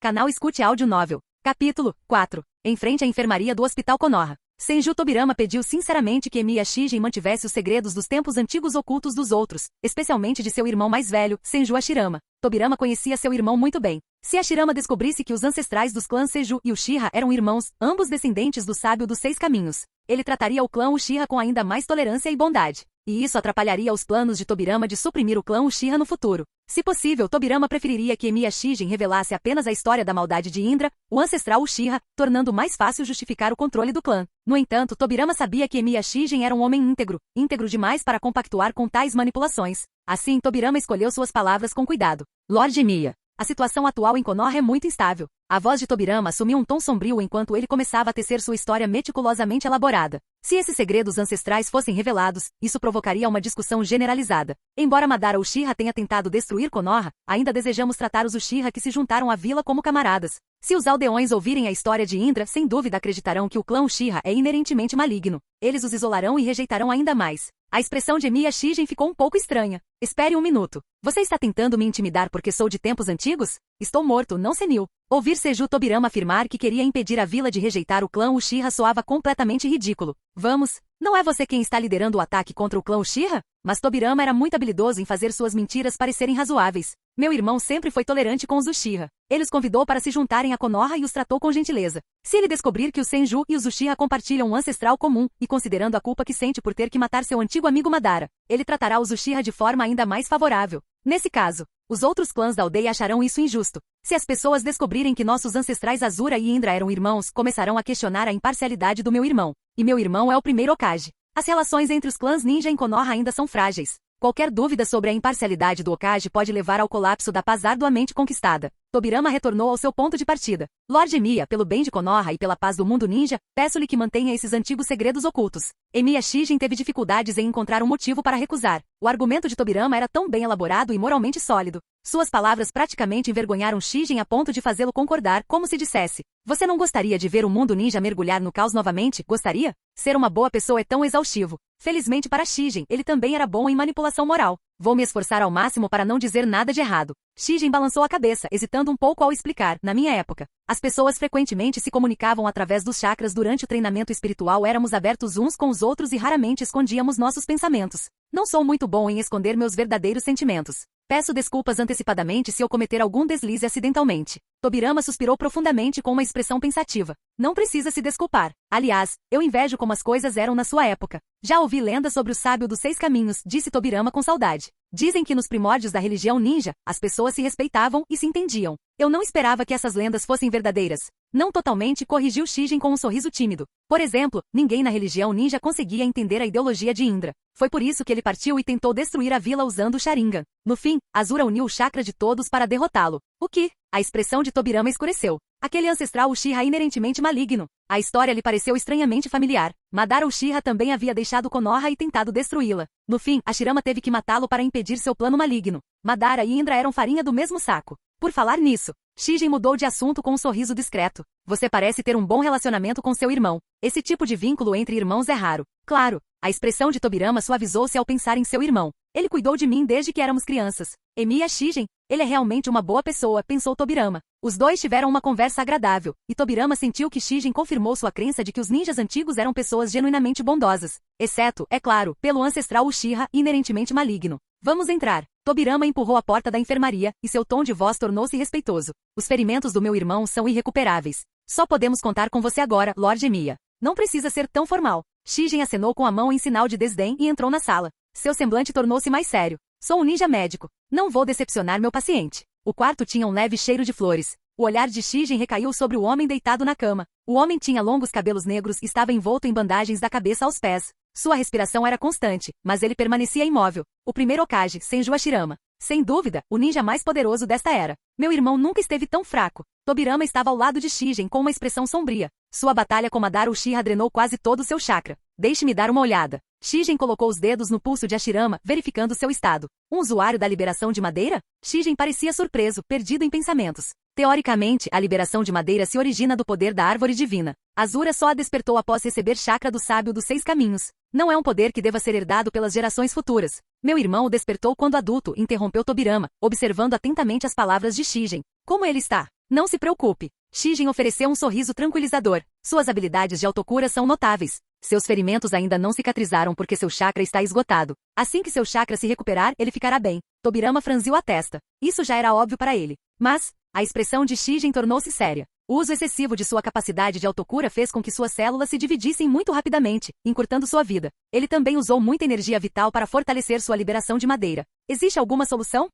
Canal Escute Áudio Novel. Capítulo 4. Em frente à enfermaria do Hospital Konoha. Senju Tobirama pediu sinceramente que Emiya Shigen mantivesse os segredos dos tempos antigos ocultos dos outros, especialmente de seu irmão mais velho, Senju Hashirama. Tobirama conhecia seu irmão muito bem. Se Hashirama descobrisse que os ancestrais dos clãs Senju e Uchiha eram irmãos, ambos descendentes do sábio dos 6 caminhos, ele trataria o clã Uchiha com ainda mais tolerância e bondade. E isso atrapalharia os planos de Tobirama de suprimir o clã Uchiha no futuro. Se possível, Tobirama preferiria que Emiya Shigen revelasse apenas a história da maldade de Indra, o ancestral Uchiha, tornando mais fácil justificar o controle do clã. No entanto, Tobirama sabia que Emiya Shigen era um homem íntegro demais para compactuar com tais manipulações. Assim, Tobirama escolheu suas palavras com cuidado. Lord Emiya. A situação atual em Konoha é muito instável. A voz de Tobirama assumiu um tom sombrio enquanto ele começava a tecer sua história meticulosamente elaborada. Se esses segredos ancestrais fossem revelados, isso provocaria uma discussão generalizada. Embora Madara Uchiha tenha tentado destruir Konoha, ainda desejamos tratar os Uchiha que se juntaram à vila como camaradas. Se os aldeões ouvirem a história de Indra, sem dúvida acreditarão que o clã Uchiha é inerentemente maligno. Eles os isolarão e rejeitarão ainda mais. A expressão de Emiya Shigen ficou um pouco estranha. Espere um minuto. Você está tentando me intimidar porque sou de tempos antigos? Estou morto, não senil. Ouvir Senju Tobirama afirmar que queria impedir a vila de rejeitar o clã Uchiha soava completamente ridículo. Vamos, não é você quem está liderando o ataque contra o clã Uchiha? Mas Tobirama era muito habilidoso em fazer suas mentiras parecerem razoáveis. Meu irmão sempre foi tolerante com os Uchiha. Ele os convidou para se juntarem a Konoha e os tratou com gentileza. Se ele descobrir que os Senju e os Uchiha compartilham um ancestral comum, e considerando a culpa que sente por ter que matar seu antigo amigo Madara, ele tratará os Uchiha de forma ainda mais favorável. Nesse caso, os outros clãs da aldeia acharão isso injusto. Se as pessoas descobrirem que nossos ancestrais Azura e Indra eram irmãos, começarão a questionar a imparcialidade do meu irmão. E meu irmão é o primeiro Hokage. As relações entre os clãs ninja em Konoha ainda são frágeis. Qualquer dúvida sobre a imparcialidade do Hokage pode levar ao colapso da paz arduamente conquistada. Tobirama retornou ao seu ponto de partida. Lord Emiya, pelo bem de Konoha e pela paz do mundo ninja, peço-lhe que mantenha esses antigos segredos ocultos. Emiya Shigen teve dificuldades em encontrar um motivo para recusar. O argumento de Tobirama era tão bem elaborado e moralmente sólido. Suas palavras praticamente envergonharam Shigen a ponto de fazê-lo concordar, como se dissesse: você não gostaria de ver o mundo ninja mergulhar no caos novamente? Gostaria? Ser uma boa pessoa é tão exaustivo. Felizmente para Shigen, ele também era bom em manipulação moral. Vou me esforçar ao máximo para não dizer nada de errado. Shigen balançou a cabeça, hesitando um pouco ao explicar. Na minha época, as pessoas frequentemente se comunicavam através dos chakras durante o treinamento espiritual. Éramos abertos uns com os outros e raramente escondíamos nossos pensamentos. Não sou muito bom em esconder meus verdadeiros sentimentos. Peço desculpas antecipadamente se eu cometer algum deslize acidentalmente. Tobirama suspirou profundamente com uma expressão pensativa. Não precisa se desculpar. Aliás, eu invejo como as coisas eram na sua época. Já ouvi lendas sobre o sábio dos 6 caminhos, disse Tobirama com saudade. Dizem que nos primórdios da religião ninja, as pessoas se respeitavam e se entendiam. Eu não esperava que essas lendas fossem verdadeiras. Não totalmente, corrigiu Shigen com um sorriso tímido. Por exemplo, ninguém na religião ninja conseguia entender a ideologia de Indra. Foi por isso que ele partiu e tentou destruir a vila usando o Sharingan. No fim, Azura uniu o chakra de todos para derrotá-lo. O que? A expressão de Tobirama escureceu. Aquele ancestral Uchiha inerentemente maligno. A história lhe pareceu estranhamente familiar. Madara Uchiha também havia deixado Konoha e tentado destruí-la. No fim, Hashirama teve que matá-lo para impedir seu plano maligno. Madara e Indra eram farinha do mesmo saco. Por falar nisso, Shigen mudou de assunto com um sorriso discreto. Você parece ter um bom relacionamento com seu irmão. Esse tipo de vínculo entre irmãos é raro. Claro, a expressão de Tobirama suavizou-se ao pensar em seu irmão. Ele cuidou de mim desde que éramos crianças. Emiya Shigen, ele é realmente uma boa pessoa, pensou Tobirama. Os dois tiveram uma conversa agradável, e Tobirama sentiu que Shigen confirmou sua crença de que os ninjas antigos eram pessoas genuinamente bondosas. Exceto, é claro, pelo ancestral Uchiha, inerentemente maligno. Vamos entrar. Tobirama empurrou a porta da enfermaria, e seu tom de voz tornou-se respeitoso. Os ferimentos do meu irmão são irrecuperáveis. Só podemos contar com você agora, Lord Emiya. Não precisa ser tão formal. Shigen acenou com a mão em sinal de desdém e entrou na sala. Seu semblante tornou-se mais sério. Sou um ninja médico. Não vou decepcionar meu paciente. O quarto tinha um leve cheiro de flores. O olhar de Shigen recaiu sobre o homem deitado na cama. O homem tinha longos cabelos negros e estava envolto em bandagens da cabeça aos pés. Sua respiração era constante, mas ele permanecia imóvel. O primeiro Hokage, Senju Hashirama. Sem dúvida, o ninja mais poderoso desta era. Meu irmão nunca esteve tão fraco. Tobirama estava ao lado de Shigen com uma expressão sombria. Sua batalha com Madara Uchiha drenou quase todo o seu chakra. Deixe-me dar uma olhada. Shigen colocou os dedos no pulso de Hashirama, verificando seu estado. Um usuário da liberação de madeira? Shigen parecia surpreso, perdido em pensamentos. Teoricamente, a liberação de madeira se origina do poder da árvore divina. Azura só a despertou após receber chakra do sábio dos 6 caminhos. Não é um poder que deva ser herdado pelas gerações futuras. Meu irmão o despertou quando adulto, interrompeu Tobirama, observando atentamente as palavras de Shigen. Como ele está? Não se preocupe. Shigen ofereceu um sorriso tranquilizador. Suas habilidades de autocura são notáveis. Seus ferimentos ainda não cicatrizaram porque seu chakra está esgotado. Assim que seu chakra se recuperar, ele ficará bem. Tobirama franziu a testa. Isso já era óbvio para ele. Mas, a expressão de Shigen tornou-se séria. O uso excessivo de sua capacidade de autocura fez com que suas células se dividissem muito rapidamente, encurtando sua vida. Ele também usou muita energia vital para fortalecer sua liberação de madeira. Existe alguma solução?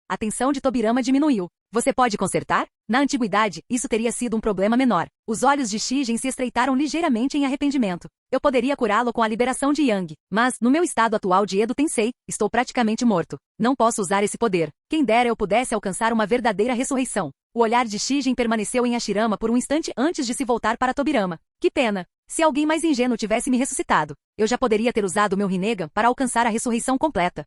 A tensão de Tobirama diminuiu. Você pode consertar? Na antiguidade, isso teria sido um problema menor. Os olhos de Shigen se estreitaram ligeiramente em arrependimento. Eu poderia curá-lo com a liberação de Yang, mas, no meu estado atual de Edo Tensei, estou praticamente morto. Não posso usar esse poder. Quem dera eu pudesse alcançar uma verdadeira ressurreição. O olhar de Shigen permaneceu em Hashirama por um instante antes de se voltar para Tobirama. Que pena! Se alguém mais ingênuo tivesse me ressuscitado, eu já poderia ter usado meu Rinnegan para alcançar a ressurreição completa.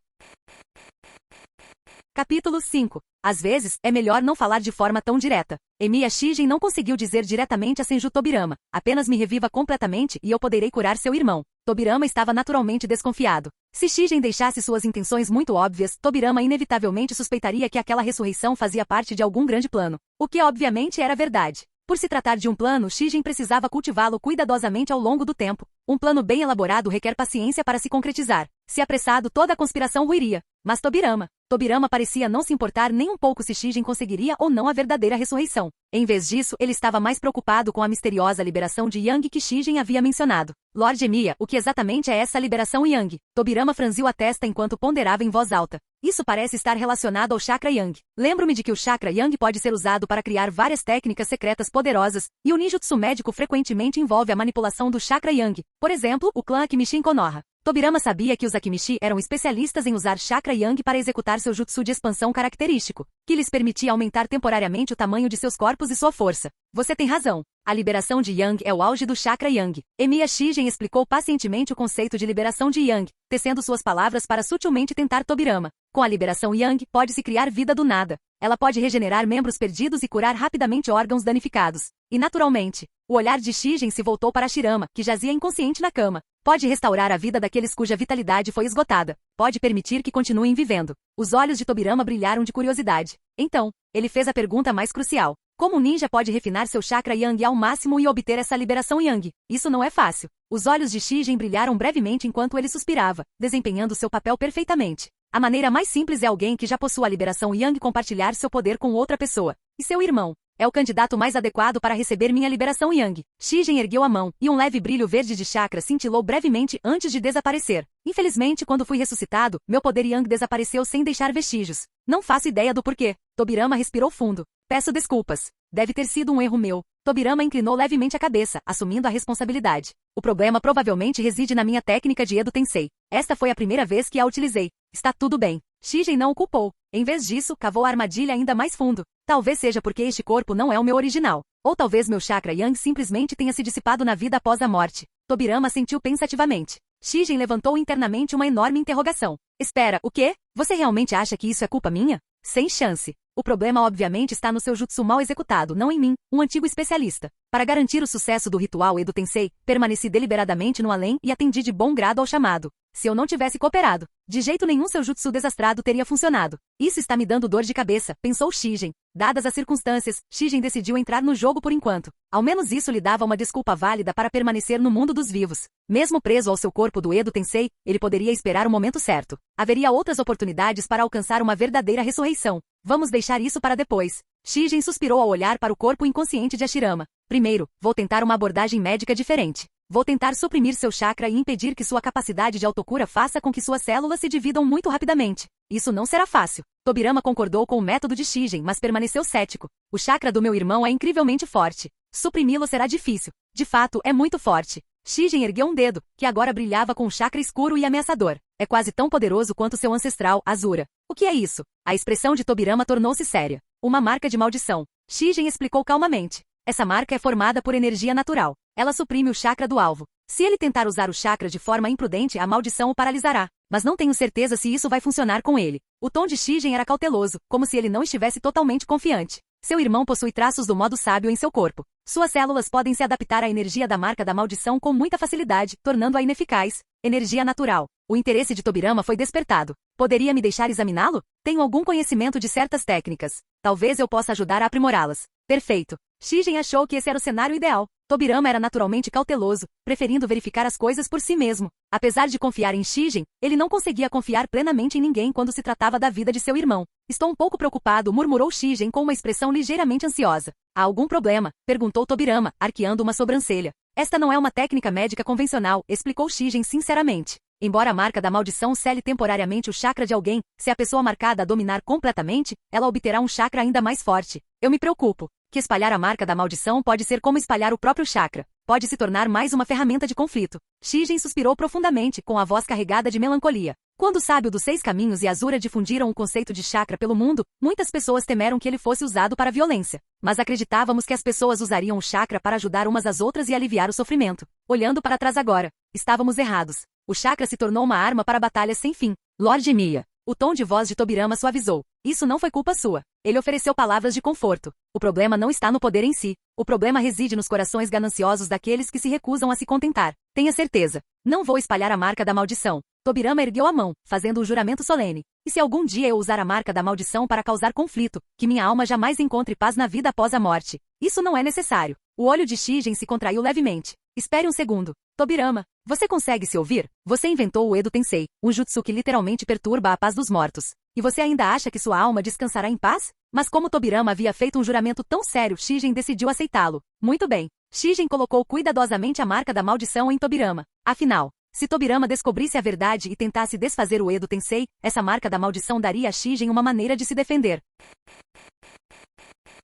Capítulo 5. Às vezes, é melhor não falar de forma tão direta. Emiya Shigen não conseguiu dizer diretamente a Senju Tobirama. Apenas me reviva completamente e eu poderei curar seu irmão. Tobirama estava naturalmente desconfiado. Se Shigen deixasse suas intenções muito óbvias, Tobirama inevitavelmente suspeitaria que aquela ressurreição fazia parte de algum grande plano. O que obviamente era verdade. Por se tratar de um plano, Shigen precisava cultivá-lo cuidadosamente ao longo do tempo. Um plano bem elaborado requer paciência para se concretizar. Se apressado, toda a conspiração ruiria. Mas Tobirama parecia não se importar nem um pouco se Shigen conseguiria ou não a verdadeira ressurreição. Em vez disso, ele estava mais preocupado com a misteriosa liberação de Yang que Shigen havia mencionado. Lord Emiya, o que exatamente é essa liberação Yang? Tobirama franziu a testa enquanto ponderava em voz alta. Isso parece estar relacionado ao chakra Yang. Lembro-me de que o chakra Yang pode ser usado para criar várias técnicas secretas poderosas, e o ninjutsu médico frequentemente envolve a manipulação do chakra Yang. Por exemplo, o clã Akimishi em Konoha. Tobirama sabia que os Akimishi eram especialistas em usar chakra Yang para executar seu jutsu de expansão característico, que lhes permitia aumentar temporariamente o tamanho de seus corpos e sua força. Você tem razão. A liberação de Yang é o auge do chakra Yang. Emiya Shigen explicou pacientemente o conceito de liberação de Yang, tecendo suas palavras para sutilmente tentar Tobirama. Com a liberação Yang, pode-se criar vida do nada. Ela pode regenerar membros perdidos e curar rapidamente órgãos danificados. E naturalmente, o olhar de Shigen se voltou para Hashirama, que jazia inconsciente na cama. Pode restaurar a vida daqueles cuja vitalidade foi esgotada. Pode permitir que continuem vivendo. Os olhos de Tobirama brilharam de curiosidade. Então, ele fez a pergunta mais crucial. Como um ninja pode refinar seu chakra Yang ao máximo e obter essa liberação Yang? Isso não é fácil. Os olhos de Shigen brilharam brevemente enquanto ele suspirava, desempenhando seu papel perfeitamente. A maneira mais simples é alguém que já possua a liberação Yang compartilhar seu poder com outra pessoa. E seu irmão é o candidato mais adequado para receber minha liberação Yang. Shigen ergueu a mão, e um leve brilho verde de chakra cintilou brevemente antes de desaparecer. Infelizmente, quando fui ressuscitado, meu poder Yang desapareceu sem deixar vestígios. Não faço ideia do porquê. Tobirama respirou fundo. Peço desculpas. Deve ter sido um erro meu. Tobirama inclinou levemente a cabeça, assumindo a responsabilidade. O problema provavelmente reside na minha técnica de Edo Tensei. Esta foi a primeira vez que a utilizei. Está tudo bem. Shigen não o culpou. Em vez disso, cavou a armadilha ainda mais fundo. Talvez seja porque este corpo não é o meu original. Ou talvez meu chakra Yang simplesmente tenha se dissipado na vida após a morte. Tobirama sentiu pensativamente. Shigen levantou internamente uma enorme interrogação. Espera, o quê? Você realmente acha que isso é culpa minha? Sem chance. O problema obviamente está no seu jutsu mal executado, não em mim, um antigo especialista. Para garantir o sucesso do ritual Edo Tensei, permaneci deliberadamente no além e atendi de bom grado ao chamado. Se eu não tivesse cooperado, de jeito nenhum seu jutsu desastrado teria funcionado. Isso está me dando dor de cabeça, pensou Shigen. Dadas as circunstâncias, Shigen decidiu entrar no jogo por enquanto. Ao menos isso lhe dava uma desculpa válida para permanecer no mundo dos vivos. Mesmo preso ao seu corpo do Edo Tensei, ele poderia esperar o momento certo. Haveria outras oportunidades para alcançar uma verdadeira ressurreição. Vamos deixar isso para depois. Shigen suspirou ao olhar para o corpo inconsciente de Hashirama. Primeiro, vou tentar uma abordagem médica diferente. Vou tentar suprimir seu chakra e impedir que sua capacidade de autocura faça com que suas células se dividam muito rapidamente. Isso não será fácil. Tobirama concordou com o método de Shigen, mas permaneceu cético. O chakra do meu irmão é incrivelmente forte. Suprimi-lo será difícil. De fato, é muito forte. Shigen ergueu um dedo, que agora brilhava com um chakra escuro e ameaçador. É quase tão poderoso quanto seu ancestral, Azura. O que é isso? A expressão de Tobirama tornou-se séria. Uma marca de maldição. Shigen explicou calmamente. Essa marca é formada por energia natural. Ela suprime o chakra do alvo. Se ele tentar usar o chakra de forma imprudente, a maldição o paralisará. Mas não tenho certeza se isso vai funcionar com ele. O tom de Shigen era cauteloso, como se ele não estivesse totalmente confiante. Seu irmão possui traços do modo sábio em seu corpo. Suas células podem se adaptar à energia da marca da maldição com muita facilidade, tornando-a ineficaz. Energia natural. O interesse de Tobirama foi despertado. Poderia me deixar examiná-lo? Tenho algum conhecimento de certas técnicas. Talvez eu possa ajudar a aprimorá-las. Perfeito. Shigen achou que esse era o cenário ideal. Tobirama era naturalmente cauteloso, preferindo verificar as coisas por si mesmo. Apesar de confiar em Shigen, ele não conseguia confiar plenamente em ninguém quando se tratava da vida de seu irmão. Estou um pouco preocupado, murmurou Shigen com uma expressão ligeiramente ansiosa. Há algum problema? Perguntou Tobirama, arqueando uma sobrancelha. Esta não é uma técnica médica convencional, explicou Shigen sinceramente. Embora a marca da maldição cele temporariamente o chakra de alguém, se a pessoa marcada a dominar completamente, ela obterá um chakra ainda mais forte. Eu me preocupo que espalhar a marca da maldição pode ser como espalhar o próprio chakra. Pode se tornar mais uma ferramenta de conflito. Shigen suspirou profundamente, com a voz carregada de melancolia. Quando o sábio dos 6 caminhos e Azura difundiram o conceito de chakra pelo mundo, muitas pessoas temeram que ele fosse usado para violência. Mas acreditávamos que as pessoas usariam o chakra para ajudar umas às outras e aliviar o sofrimento. Olhando para trás agora, estávamos errados. O chakra se tornou uma arma para batalhas sem fim. Lord Mia. O tom de voz de Tobirama suavizou. Isso não foi culpa sua. Ele ofereceu palavras de conforto. O problema não está no poder em si. O problema reside nos corações gananciosos daqueles que se recusam a se contentar. Tenha certeza. Não vou espalhar a marca da maldição. Tobirama ergueu a mão, fazendo um juramento solene. E se algum dia eu usar a marca da maldição para causar conflito, que minha alma jamais encontre paz na vida após a morte. Isso não é necessário. O olho de Shigen se contraiu levemente. Espere um segundo. Tobirama, você consegue se ouvir? Você inventou o Edo Tensei, um jutsu que literalmente perturba a paz dos mortos. E você ainda acha que sua alma descansará em paz? Mas como Tobirama havia feito um juramento tão sério, Shigen decidiu aceitá-lo. Muito bem. Shigen colocou cuidadosamente a marca da maldição em Tobirama. Afinal, se Tobirama descobrisse a verdade e tentasse desfazer o Edo Tensei, essa marca da maldição daria a Shigen uma maneira de se defender.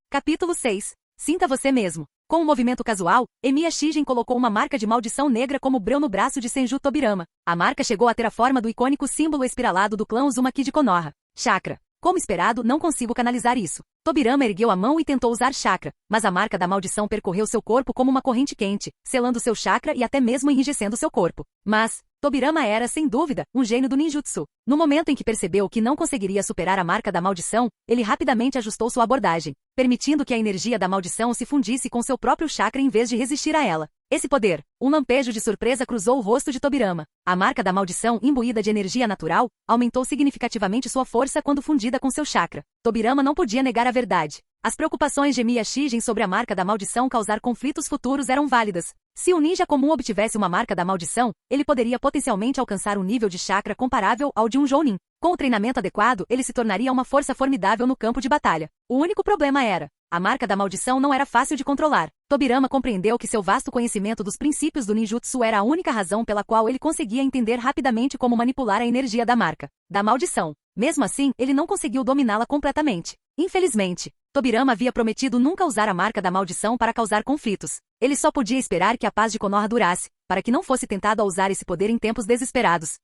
Capítulo 6. Sinta você mesmo. Com um movimento casual, Emiya Shigen colocou uma marca de maldição negra como breu no braço de Senju Tobirama. A marca chegou a ter a forma do icônico símbolo espiralado do clã Uzumaki de Konoha. Chakra. Como esperado, não consigo canalizar isso. Tobirama ergueu a mão e tentou usar chakra, mas a marca da maldição percorreu seu corpo como uma corrente quente, selando seu chakra e até mesmo enrijecendo seu corpo. Mas Tobirama era, sem dúvida, um gênio do ninjutsu. No momento em que percebeu que não conseguiria superar a marca da maldição, ele rapidamente ajustou sua abordagem, permitindo que a energia da maldição se fundisse com seu próprio chakra em vez de resistir a ela. Esse poder, um lampejo de surpresa cruzou o rosto de Tobirama. A marca da maldição, imbuída de energia natural, aumentou significativamente sua força quando fundida com seu chakra. Tobirama não podia negar a verdade. As preocupações de Emiya Shigen sobre a marca da maldição causar conflitos futuros eram válidas. Se um ninja comum obtivesse uma marca da maldição, ele poderia potencialmente alcançar um nível de chakra comparável ao de um jounin. Com o treinamento adequado, ele se tornaria uma força formidável no campo de batalha. O único problema era: a marca da maldição não era fácil de controlar. Tobirama compreendeu que seu vasto conhecimento dos princípios do ninjutsu era a única razão pela qual ele conseguia entender rapidamente como manipular a energia da marca da maldição. Mesmo assim, ele não conseguiu dominá-la completamente. Infelizmente, Tobirama havia prometido nunca usar a marca da maldição para causar conflitos. Ele só podia esperar que a paz de Konoha durasse, para que não fosse tentado a usar esse poder em tempos desesperados.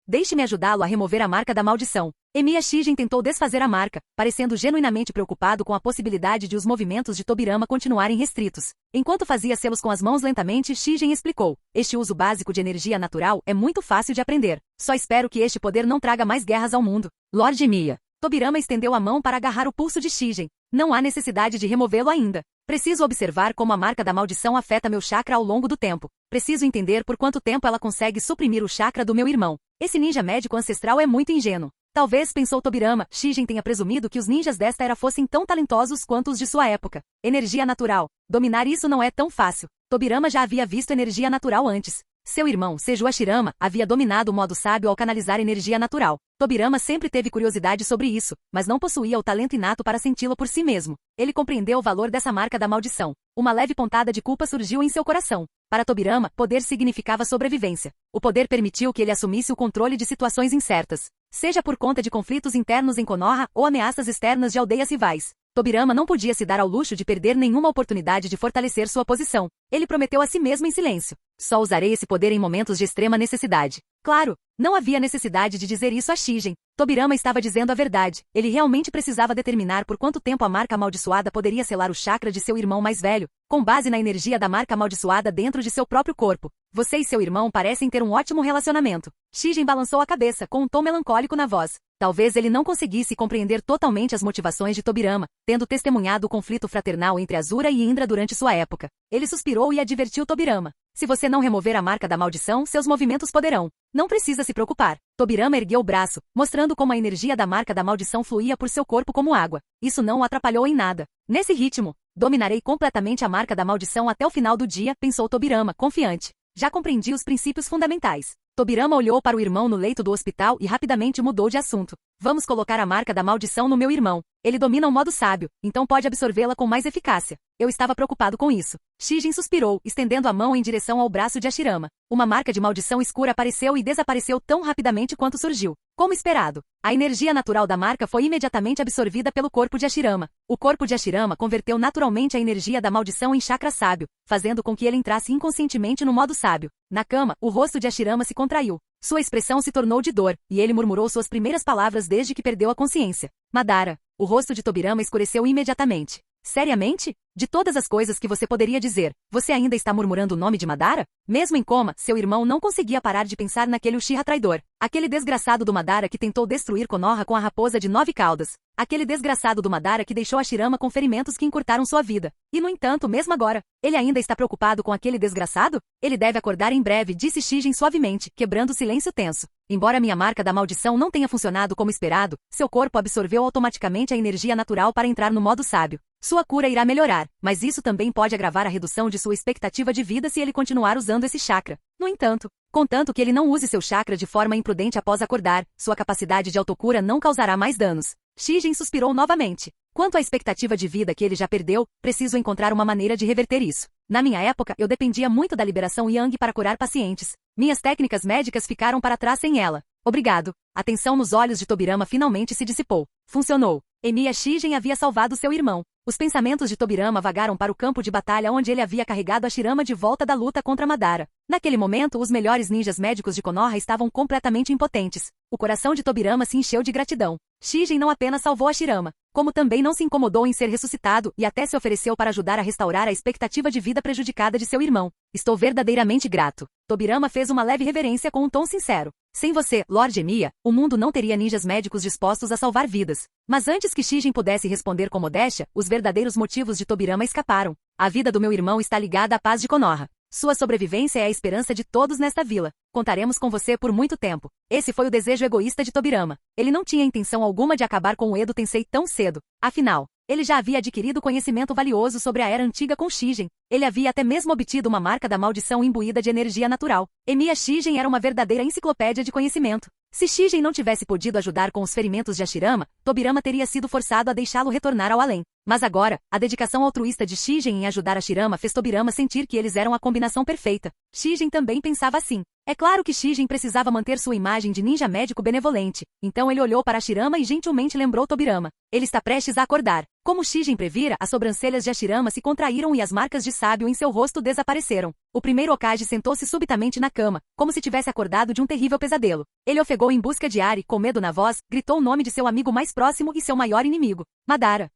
Deixe-me ajudá-lo a remover a marca da maldição. Emiya Shigen tentou desfazer a marca, parecendo genuinamente preocupado com a possibilidade de os movimentos de Tobirama continuarem restritos. Enquanto fazia selos com as mãos lentamente, Shigen explicou: este uso básico de energia natural é muito fácil de aprender. Só espero que este poder não traga mais guerras ao mundo. Lord Emiya. Tobirama estendeu a mão para agarrar o pulso de Shigen. Não há necessidade de removê-lo ainda. Preciso observar como a marca da maldição afeta meu chakra ao longo do tempo. Preciso entender por quanto tempo ela consegue suprimir o chakra do meu irmão. Esse ninja médico ancestral é muito ingênuo. Talvez, pensou Tobirama, Shigen tenha presumido que os ninjas desta era fossem tão talentosos quanto os de sua época. Energia natural. Dominar isso não é tão fácil. Tobirama já havia visto energia natural antes. Seu irmão, Seiju Hashirama, havia dominado o modo sábio ao canalizar energia natural. Tobirama sempre teve curiosidade sobre isso, mas não possuía o talento inato para senti-lo por si mesmo. Ele compreendeu o valor dessa marca da maldição. Uma leve pontada de culpa surgiu em seu coração. Para Tobirama, poder significava sobrevivência. O poder permitiu que ele assumisse o controle de situações incertas, seja por conta de conflitos internos em Konoha ou ameaças externas de aldeias rivais. Tobirama não podia se dar ao luxo de perder nenhuma oportunidade de fortalecer sua posição. Ele prometeu a si mesmo em silêncio: só usarei esse poder em momentos de extrema necessidade. Claro, não havia necessidade de dizer isso a Shigen. Tobirama estava dizendo a verdade. Ele realmente precisava determinar por quanto tempo a marca amaldiçoada poderia selar o chakra de seu irmão mais velho, com base na energia da marca amaldiçoada dentro de seu próprio corpo. Você e seu irmão parecem ter um ótimo relacionamento. Shigen balançou a cabeça, com um tom melancólico na voz. Talvez ele não conseguisse compreender totalmente as motivações de Tobirama, tendo testemunhado o conflito fraternal entre Azura e Indra durante sua época. Ele suspirou e advertiu Tobirama. Se você não remover a marca da maldição, seus movimentos poderão. Não precisa se preocupar. Tobirama ergueu o braço, mostrando como a energia da marca da maldição fluía por seu corpo como água. Isso não o atrapalhou em nada. Nesse ritmo, dominarei completamente a marca da maldição até o final do dia, pensou Tobirama, confiante. Já compreendi os princípios fundamentais. Tobirama olhou para o irmão no leito do hospital e rapidamente mudou de assunto. Vamos colocar a marca da maldição no meu irmão. Ele domina o modo sábio, então pode absorvê-la com mais eficácia. Eu estava preocupado com isso. Shijin suspirou, estendendo a mão em direção ao braço de Hashirama. Uma marca de maldição escura apareceu e desapareceu tão rapidamente quanto surgiu. Como esperado, a energia natural da marca foi imediatamente absorvida pelo corpo de Hashirama. O corpo de Hashirama converteu naturalmente a energia da maldição em chakra sábio, fazendo com que ele entrasse inconscientemente no modo sábio. Na cama, o rosto de Hashirama se contraiu. Sua expressão se tornou de dor, e ele murmurou suas primeiras palavras desde que perdeu a consciência. Madara. O rosto de Tobirama escureceu imediatamente. Seriamente? De todas as coisas que você poderia dizer, você ainda está murmurando o nome de Madara? Mesmo em coma, seu irmão não conseguia parar de pensar naquele Uchiha traidor. Aquele desgraçado do Madara que tentou destruir Konoha com a raposa de 9 caudas. Aquele desgraçado do Madara que deixou Hashirama com ferimentos que encurtaram sua vida. E no entanto, mesmo agora, ele ainda está preocupado com aquele desgraçado? Ele deve acordar em breve, disse Shijin suavemente, quebrando o silêncio tenso. Embora minha marca da maldição não tenha funcionado como esperado, seu corpo absorveu automaticamente a energia natural para entrar no modo sábio. Sua cura irá melhorar, mas isso também pode agravar a redução de sua expectativa de vida se ele continuar usando esse chakra. No entanto, contanto que ele não use seu chakra de forma imprudente após acordar, sua capacidade de autocura não causará mais danos. Shijin suspirou novamente. Quanto à expectativa de vida que ele já perdeu, preciso encontrar uma maneira de reverter isso. Na minha época, eu dependia muito da liberação Yang para curar pacientes. Minhas técnicas médicas ficaram para trás sem ela. Obrigado. A tensão nos olhos de Tobirama finalmente se dissipou. Funcionou. Emiya Shijin havia salvado seu irmão. Os pensamentos de Tobirama vagaram para o campo de batalha onde ele havia carregado Hashirama de volta da luta contra Madara. Naquele momento, os melhores ninjas médicos de Konoha estavam completamente impotentes. O coração de Tobirama se encheu de gratidão. Shijin não apenas salvou Hashirama, como também não se incomodou em ser ressuscitado e até se ofereceu para ajudar a restaurar a expectativa de vida prejudicada de seu irmão. Estou verdadeiramente grato. Tobirama fez uma leve reverência com um tom sincero. Sem você, Lord Emiya, o mundo não teria ninjas médicos dispostos a salvar vidas. Mas antes que Shijin pudesse responder com modéstia, os verdadeiros motivos de Tobirama escaparam. A vida do meu irmão está ligada à paz de Konoha. Sua sobrevivência é a esperança de todos nesta vila. Contaremos com você por muito tempo. Esse foi o desejo egoísta de Tobirama. Ele não tinha intenção alguma de acabar com o Edo Tensei tão cedo. Afinal, ele já havia adquirido conhecimento valioso sobre a Era Antiga com Shijin. Ele havia até mesmo obtido uma marca da maldição imbuída de energia natural. Emiya Shijin era uma verdadeira enciclopédia de conhecimento. Se Shijin não tivesse podido ajudar com os ferimentos de Hashirama, Tobirama teria sido forçado a deixá-lo retornar ao além. Mas agora, a dedicação altruísta de Shijin em ajudar Hashirama fez Tobirama sentir que eles eram a combinação perfeita. Shijin também pensava assim. É claro que Shijin precisava manter sua imagem de ninja médico benevolente. Então ele olhou para Hashirama e gentilmente lembrou Tobirama. Ele está prestes a acordar. Como Shijin previra, as sobrancelhas de Hashirama se contraíram e as marcas de sábio em seu rosto desapareceram. O primeiro Hokage sentou-se subitamente na cama, como se tivesse acordado de um terrível pesadelo. Ele ofegou em busca de ar e, com medo na voz, gritou o nome de seu amigo mais próximo e seu maior inimigo. Madara.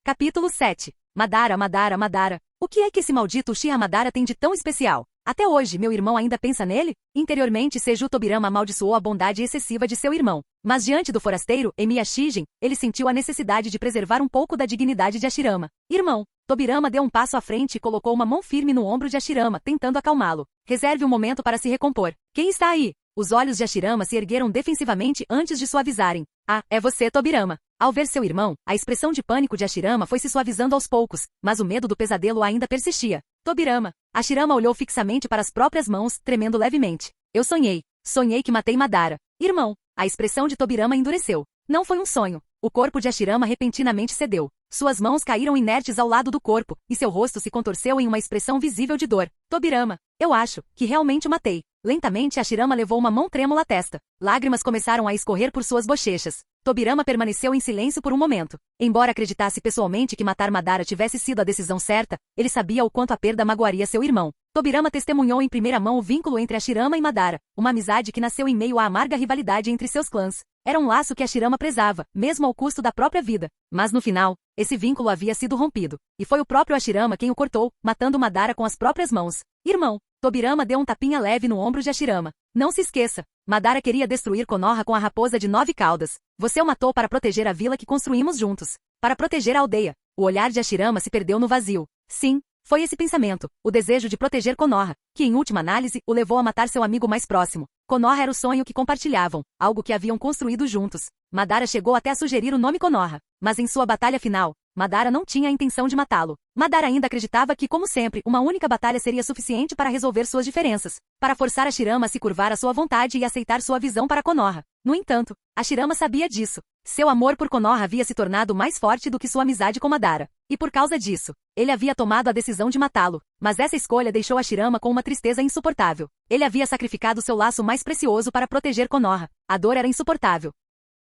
Capítulo 7. Madara, Madara, Madara. O que é que esse maldito Uchiha Madara tem de tão especial? Até hoje, meu irmão ainda pensa nele? Interiormente, Seju Tobirama amaldiçoou a bondade excessiva de seu irmão. Mas diante do forasteiro, Emiya Shijin, ele sentiu a necessidade de preservar um pouco da dignidade de Hashirama. Irmão. Tobirama deu um passo à frente e colocou uma mão firme no ombro de Hashirama, tentando acalmá-lo. Reserve um momento para se recompor. Quem está aí? Os olhos de Hashirama se ergueram defensivamente antes de suavizarem. Ah, é você, Tobirama. Ao ver seu irmão, a expressão de pânico de Hashirama foi se suavizando aos poucos, mas o medo do pesadelo ainda persistia. Tobirama. Hashirama olhou fixamente para as próprias mãos, tremendo levemente. Eu sonhei. Sonhei que matei Madara. Irmão. A expressão de Tobirama endureceu. Não foi um sonho. O corpo de Hashirama repentinamente cedeu. Suas mãos caíram inertes ao lado do corpo, e seu rosto se contorceu em uma expressão visível de dor. Tobirama. Eu acho que realmente o matei. Lentamente, Hashirama levou uma mão trêmula à testa. Lágrimas começaram a escorrer por suas bochechas. Tobirama permaneceu em silêncio por um momento. Embora acreditasse pessoalmente que matar Madara tivesse sido a decisão certa, ele sabia o quanto a perda magoaria seu irmão. Tobirama testemunhou em primeira mão o vínculo entre Hashirama e Madara, uma amizade que nasceu em meio à amarga rivalidade entre seus clãs. Era um laço que Hashirama prezava, mesmo ao custo da própria vida. Mas no final, esse vínculo havia sido rompido. E foi o próprio Hashirama quem o cortou, matando Madara com as próprias mãos. Irmão. Tobirama deu um tapinha leve no ombro de Hashirama. Não se esqueça, Madara queria destruir Konoha com a raposa de 9 caudas. Você o matou para proteger a vila que construímos juntos. Para proteger a aldeia. O olhar de Hashirama se perdeu no vazio. Sim, foi esse pensamento, o desejo de proteger Konoha, que em última análise o levou a matar seu amigo mais próximo. Konoha era o sonho que compartilhavam, algo que haviam construído juntos. Madara chegou até a sugerir o nome Konoha, mas em sua batalha final, Madara não tinha a intenção de matá-lo. Madara ainda acreditava que, como sempre, uma única batalha seria suficiente para resolver suas diferenças, para forçar Hashirama a se curvar à sua vontade e aceitar sua visão para Konoha. No entanto, Hashirama sabia disso. Seu amor por Konoha havia se tornado mais forte do que sua amizade com Madara. E por causa disso, ele havia tomado a decisão de matá-lo. Mas essa escolha deixou Hashirama com uma tristeza insuportável. Ele havia sacrificado seu laço mais precioso para proteger Konoha. A dor era insuportável.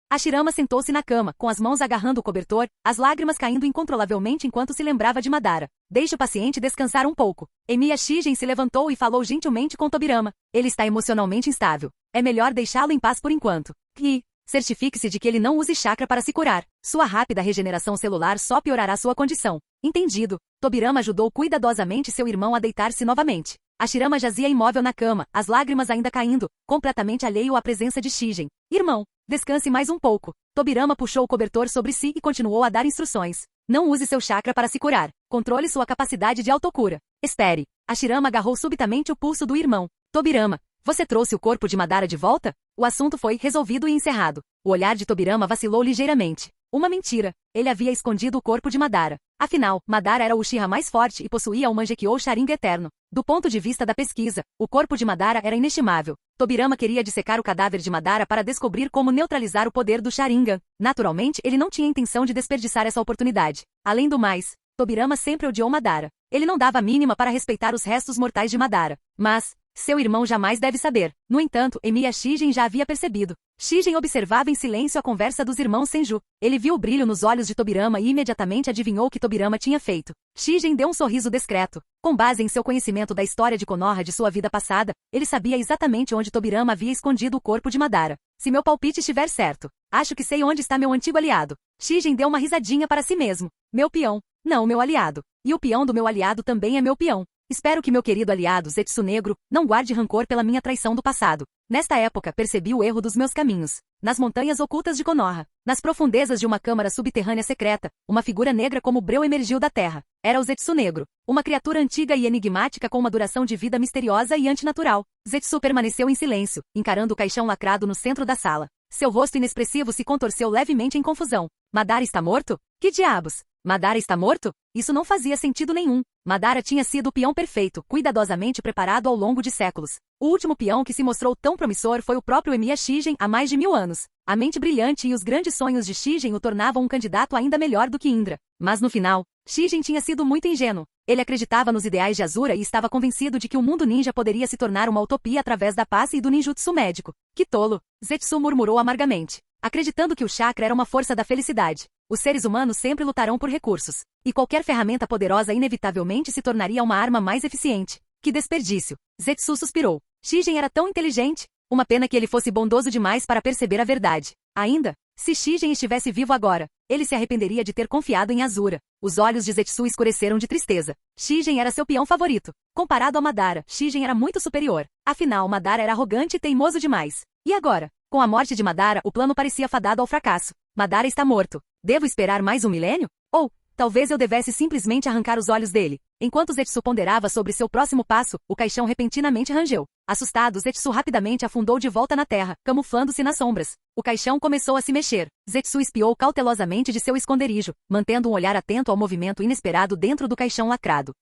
Hashirama sentou-se na cama, com as mãos agarrando o cobertor, as lágrimas caindo incontrolavelmente enquanto se lembrava de Madara. Deixe o paciente descansar um pouco. Emiya Shigen se levantou e falou gentilmente com Tobirama. Ele está emocionalmente instável. É melhor deixá-lo em paz por enquanto. E certifique-se de que ele não use chakra para se curar. Sua rápida regeneração celular só piorará sua condição. Entendido. Tobirama ajudou cuidadosamente seu irmão a deitar-se novamente. Hashirama jazia imóvel na cama, as lágrimas ainda caindo, completamente alheio à presença de Shigen. Irmão, descanse mais um pouco. Tobirama puxou o cobertor sobre si e continuou a dar instruções. Não use seu chakra para se curar. Controle sua capacidade de autocura. Espere. Hashirama agarrou subitamente o pulso do irmão. Tobirama, você trouxe o corpo de Madara de volta? O assunto foi resolvido e encerrado. O olhar de Tobirama vacilou ligeiramente. Uma mentira. Ele havia escondido o corpo de Madara. Afinal, Madara era o Uchiha mais forte e possuía o Mangekyou Sharingan eterno. Do ponto de vista da pesquisa, o corpo de Madara era inestimável. Tobirama queria dissecar o cadáver de Madara para descobrir como neutralizar o poder do Sharingan. Naturalmente, ele não tinha intenção de desperdiçar essa oportunidade. Além do mais, Tobirama sempre odiou Madara. Ele não dava a mínima para respeitar os restos mortais de Madara. Mas seu irmão jamais deve saber. No entanto, Emiya Shigen já havia percebido. Shigen observava em silêncio a conversa dos irmãos Senju. Ele viu o brilho nos olhos de Tobirama e imediatamente adivinhou o que Tobirama tinha feito. Shigen deu um sorriso discreto. Com base em seu conhecimento da história de Konoha de sua vida passada, ele sabia exatamente onde Tobirama havia escondido o corpo de Madara. Se meu palpite estiver certo, acho que sei onde está meu antigo aliado. Shigen deu uma risadinha para si mesmo. Meu peão. Não, meu aliado. E o peão do meu aliado também é meu peão. Espero que meu querido aliado Zetsu Negro não guarde rancor pela minha traição do passado. Nesta época percebi o erro dos meus caminhos. Nas montanhas ocultas de Konoha, nas profundezas de uma câmara subterrânea secreta, uma figura negra como breu emergiu da terra. Era o Zetsu Negro, uma criatura antiga e enigmática com uma duração de vida misteriosa e antinatural. Zetsu permaneceu em silêncio, encarando o caixão lacrado no centro da sala. Seu rosto inexpressivo se contorceu levemente em confusão. Madara está morto? Que diabos? Madara está morto? Isso não fazia sentido nenhum. Madara tinha sido o peão perfeito, cuidadosamente preparado ao longo de séculos. O último peão que se mostrou tão promissor foi o próprio Emiya Shigen há mais de 1000 anos. A mente brilhante e os grandes sonhos de Shigen o tornavam um candidato ainda melhor do que Indra. Mas no final, Shigen tinha sido muito ingênuo. Ele acreditava nos ideais de Azura e estava convencido de que o mundo ninja poderia se tornar uma utopia através da paz e do ninjutsu médico. Que tolo! Zetsu murmurou amargamente, acreditando que o chakra era uma força da felicidade. Os seres humanos sempre lutarão por recursos, e qualquer ferramenta poderosa inevitavelmente se tornaria uma arma mais eficiente. Que desperdício! Zetsu suspirou. Shigen era tão inteligente. Uma pena que ele fosse bondoso demais para perceber a verdade. Ainda, se Shigen estivesse vivo agora, ele se arrependeria de ter confiado em Azura. Os olhos de Zetsu escureceram de tristeza. Shigen era seu peão favorito. Comparado a Madara, Shigen era muito superior. Afinal, Madara era arrogante e teimoso demais. E agora? Com a morte de Madara, o plano parecia fadado ao fracasso. Madara está morto. Devo esperar mais um milênio? Ou, talvez eu devesse simplesmente arrancar os olhos dele. Enquanto Zetsu ponderava sobre seu próximo passo, o caixão repentinamente rangeu. Assustado, Zetsu rapidamente afundou de volta na terra, camuflando-se nas sombras. O caixão começou a se mexer. Zetsu espiou cautelosamente de seu esconderijo, mantendo um olhar atento ao movimento inesperado dentro do caixão lacrado.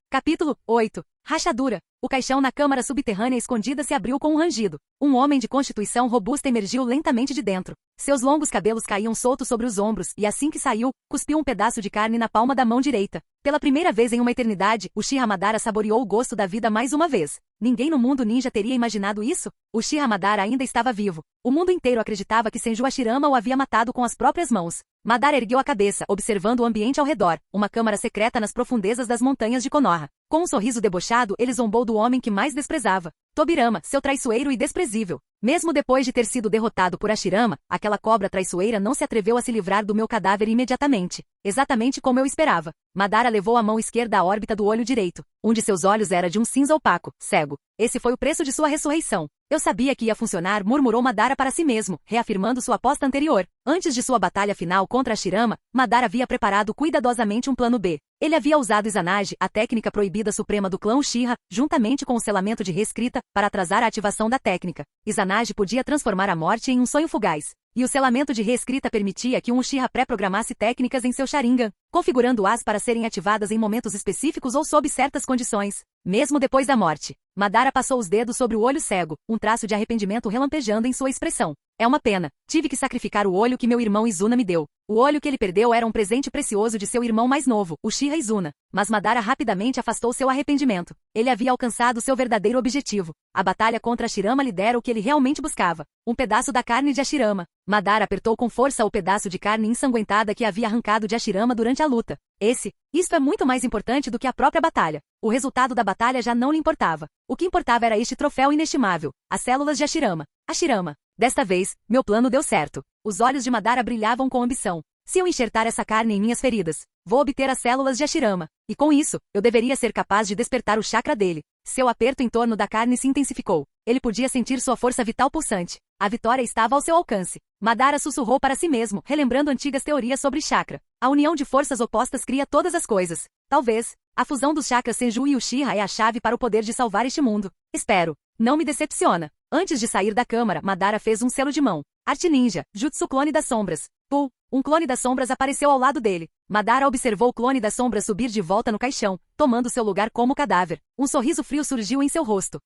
Capítulo 8. Rachadura. O caixão na câmara subterrânea escondida se abriu com um rangido. Um homem de constituição robusta emergiu lentamente de dentro. Seus longos cabelos caíam soltos sobre os ombros e assim que saiu, cuspiu um pedaço de carne na palma da mão direita. Pela primeira vez em uma eternidade, Uchiha Madara saboreou o gosto da vida mais uma vez. Ninguém no mundo ninja teria imaginado isso. Uchiha Madara ainda estava vivo. O mundo inteiro acreditava que Senju Hashirama o havia matado com as próprias mãos. Madara ergueu a cabeça, observando o ambiente ao redor, uma câmara secreta nas profundezas das montanhas de Konoha. Com um sorriso debochado, ele zombou do homem que mais desprezava. Tobirama, seu traiçoeiro e desprezível. Mesmo depois de ter sido derrotado por Hashirama, aquela cobra traiçoeira não se atreveu a se livrar do meu cadáver imediatamente. Exatamente como eu esperava. Madara levou a mão esquerda à órbita do olho direito. Um de seus olhos era de um cinza opaco, cego. Esse foi o preço de sua ressurreição. Eu sabia que ia funcionar, murmurou Madara para si mesmo, reafirmando sua aposta anterior. Antes de sua batalha final contra Hashirama, Madara havia preparado cuidadosamente um plano B. Ele havia usado Izanagi, a técnica proibida suprema do clã Uchiha, juntamente com o selamento de reescrita, para atrasar a ativação da técnica. Izanagi podia transformar a morte em um sonho fugaz. E o selamento de reescrita permitia que um Uchiha pré-programasse técnicas em seu Sharingan, configurando-as para serem ativadas em momentos específicos ou sob certas condições. Mesmo depois da morte, Madara passou os dedos sobre o olho cego, um traço de arrependimento relampejando em sua expressão. É uma pena. Tive que sacrificar o olho que meu irmão Izuna me deu. O olho que ele perdeu era um presente precioso de seu irmão mais novo, Uchiha Izuna. Mas Madara rapidamente afastou seu arrependimento. Ele havia alcançado seu verdadeiro objetivo. A batalha contra Hashirama lhe dera o que ele realmente buscava. Um pedaço da carne de Hashirama. Madara apertou com força o pedaço de carne ensanguentada que havia arrancado de Hashirama durante a luta. Isto é muito mais importante do que a própria batalha. O resultado da batalha já não lhe importava. O que importava era este troféu inestimável, as células de Hashirama. Hashirama. Desta vez, meu plano deu certo. Os olhos de Madara brilhavam com ambição. Se eu enxertar essa carne em minhas feridas, vou obter as células de Hashirama. E com isso, eu deveria ser capaz de despertar o chakra dele. Seu aperto em torno da carne se intensificou. Ele podia sentir sua força vital pulsante. A vitória estava ao seu alcance. Madara sussurrou para si mesmo, relembrando antigas teorias sobre chakra. A união de forças opostas cria todas as coisas. Talvez, a fusão dos chakras Senju e Uchiha é a chave para o poder de salvar este mundo. Espero. Não me decepciona. Antes de sair da câmara, Madara fez um selo de mão. Arte ninja, Jutsu clone das sombras. Um clone das sombras apareceu ao lado dele. Madara observou o clone das sombras subir de volta no caixão, tomando seu lugar como cadáver. Um sorriso frio surgiu em seu rosto.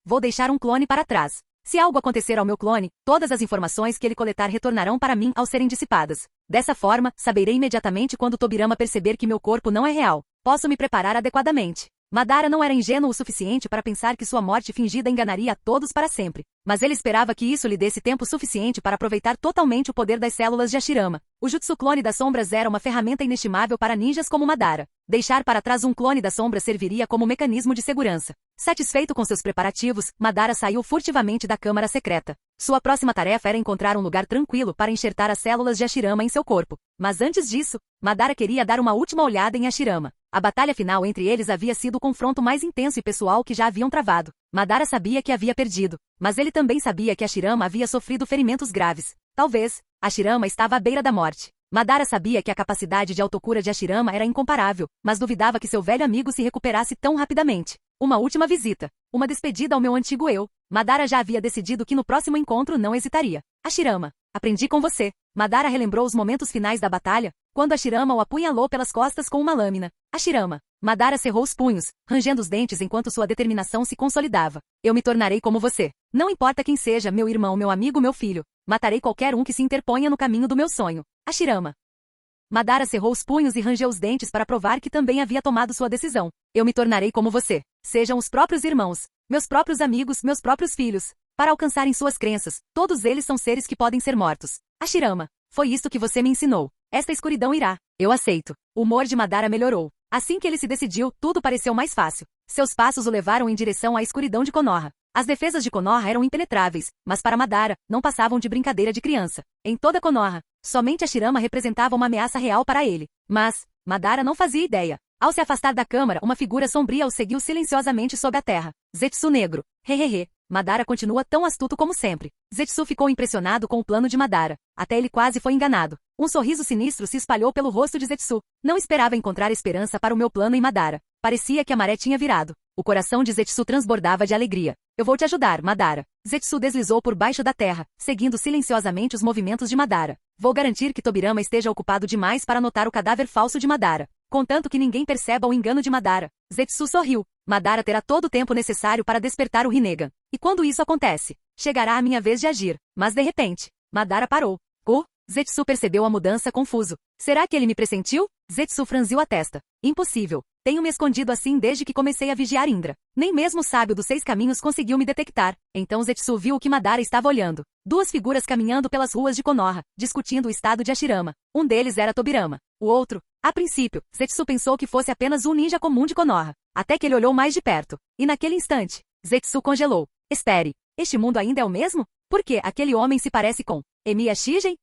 Vou deixar um clone para trás. Se algo acontecer ao meu clone, todas as informações que ele coletar retornarão para mim ao serem dissipadas. Dessa forma, saberei imediatamente quando Tobirama perceber que meu corpo não é real. Posso me preparar adequadamente. Madara não era ingênuo o suficiente para pensar que sua morte fingida enganaria a todos para sempre. Mas ele esperava que isso lhe desse tempo suficiente para aproveitar totalmente o poder das células de Hashirama. O Jutsu Clone das Sombras era uma ferramenta inestimável para ninjas como Madara. Deixar para trás um clone das sombras serviria como mecanismo de segurança. Satisfeito com seus preparativos, Madara saiu furtivamente da câmara secreta. Sua próxima tarefa era encontrar um lugar tranquilo para enxertar as células de Hashirama em seu corpo. Mas antes disso, Madara queria dar uma última olhada em Hashirama. A batalha final entre eles havia sido o confronto mais intenso e pessoal que já haviam travado. Madara sabia que havia perdido, mas ele também sabia que Hashirama havia sofrido ferimentos graves. Talvez, Hashirama estava à beira da morte. Madara sabia que a capacidade de autocura de Hashirama era incomparável, mas duvidava que seu velho amigo se recuperasse tão rapidamente. Uma última visita. Uma despedida ao meu antigo eu. Madara já havia decidido que no próximo encontro não hesitaria. Hashirama, aprendi com você. Madara relembrou os momentos finais da batalha, quando Hashirama o apunhalou pelas costas com uma lâmina. Hashirama. Madara cerrou os punhos, rangendo os dentes enquanto sua determinação se consolidava. Eu me tornarei como você. Não importa quem seja, meu irmão, meu amigo, meu filho. Matarei qualquer um que se interponha no caminho do meu sonho. Hashirama. Madara cerrou os punhos e rangeu os dentes para provar que também havia tomado sua decisão. Eu me tornarei como você. Sejam os próprios irmãos, meus próprios amigos, meus próprios filhos. Para alcançarem suas crenças, todos eles são seres que podem ser mortos. Hashirama, foi isto que você me ensinou. Esta escuridão irá. Eu aceito. O humor de Madara melhorou. Assim que ele se decidiu, tudo pareceu mais fácil. Seus passos o levaram em direção à escuridão de Konoha. As defesas de Konoha eram impenetráveis, mas para Madara, não passavam de brincadeira de criança. Em toda Konoha, somente Hashirama representava uma ameaça real para ele. Mas, Madara não fazia ideia. Ao se afastar da câmara, uma figura sombria o seguiu silenciosamente sob a terra. Zetsu negro. Hehehe. Madara continua tão astuto como sempre. Zetsu ficou impressionado com o plano de Madara. Até ele quase foi enganado. Um sorriso sinistro se espalhou pelo rosto de Zetsu. Não esperava encontrar esperança para o meu plano em Madara. Parecia que a maré tinha virado. O coração de Zetsu transbordava de alegria. Eu vou te ajudar, Madara. Zetsu deslizou por baixo da terra, seguindo silenciosamente os movimentos de Madara. Vou garantir que Tobirama esteja ocupado demais para notar o cadáver falso de Madara. Contanto que ninguém perceba o engano de Madara. Zetsu sorriu. Madara terá todo o tempo necessário para despertar o Rinnegan. E quando isso acontece, chegará a minha vez de agir. Mas de repente, Madara parou. Zetsu percebeu a mudança confuso. Será que ele me pressentiu? Zetsu franziu a testa. Impossível. Tenho me escondido assim desde que comecei a vigiar Indra. Nem mesmo o sábio dos 6 caminhos conseguiu me detectar. Então Zetsu viu o que Madara estava olhando. 2 figuras caminhando pelas ruas de Konoha, discutindo o estado de Hashirama. Um deles era Tobirama. O outro, a princípio, Zetsu pensou que fosse apenas um ninja comum de Konoha. Até que ele olhou mais de perto. E naquele instante, Zetsu congelou. Espere. Este mundo ainda é o mesmo? Por que aquele homem se parece com Emiya Shigen?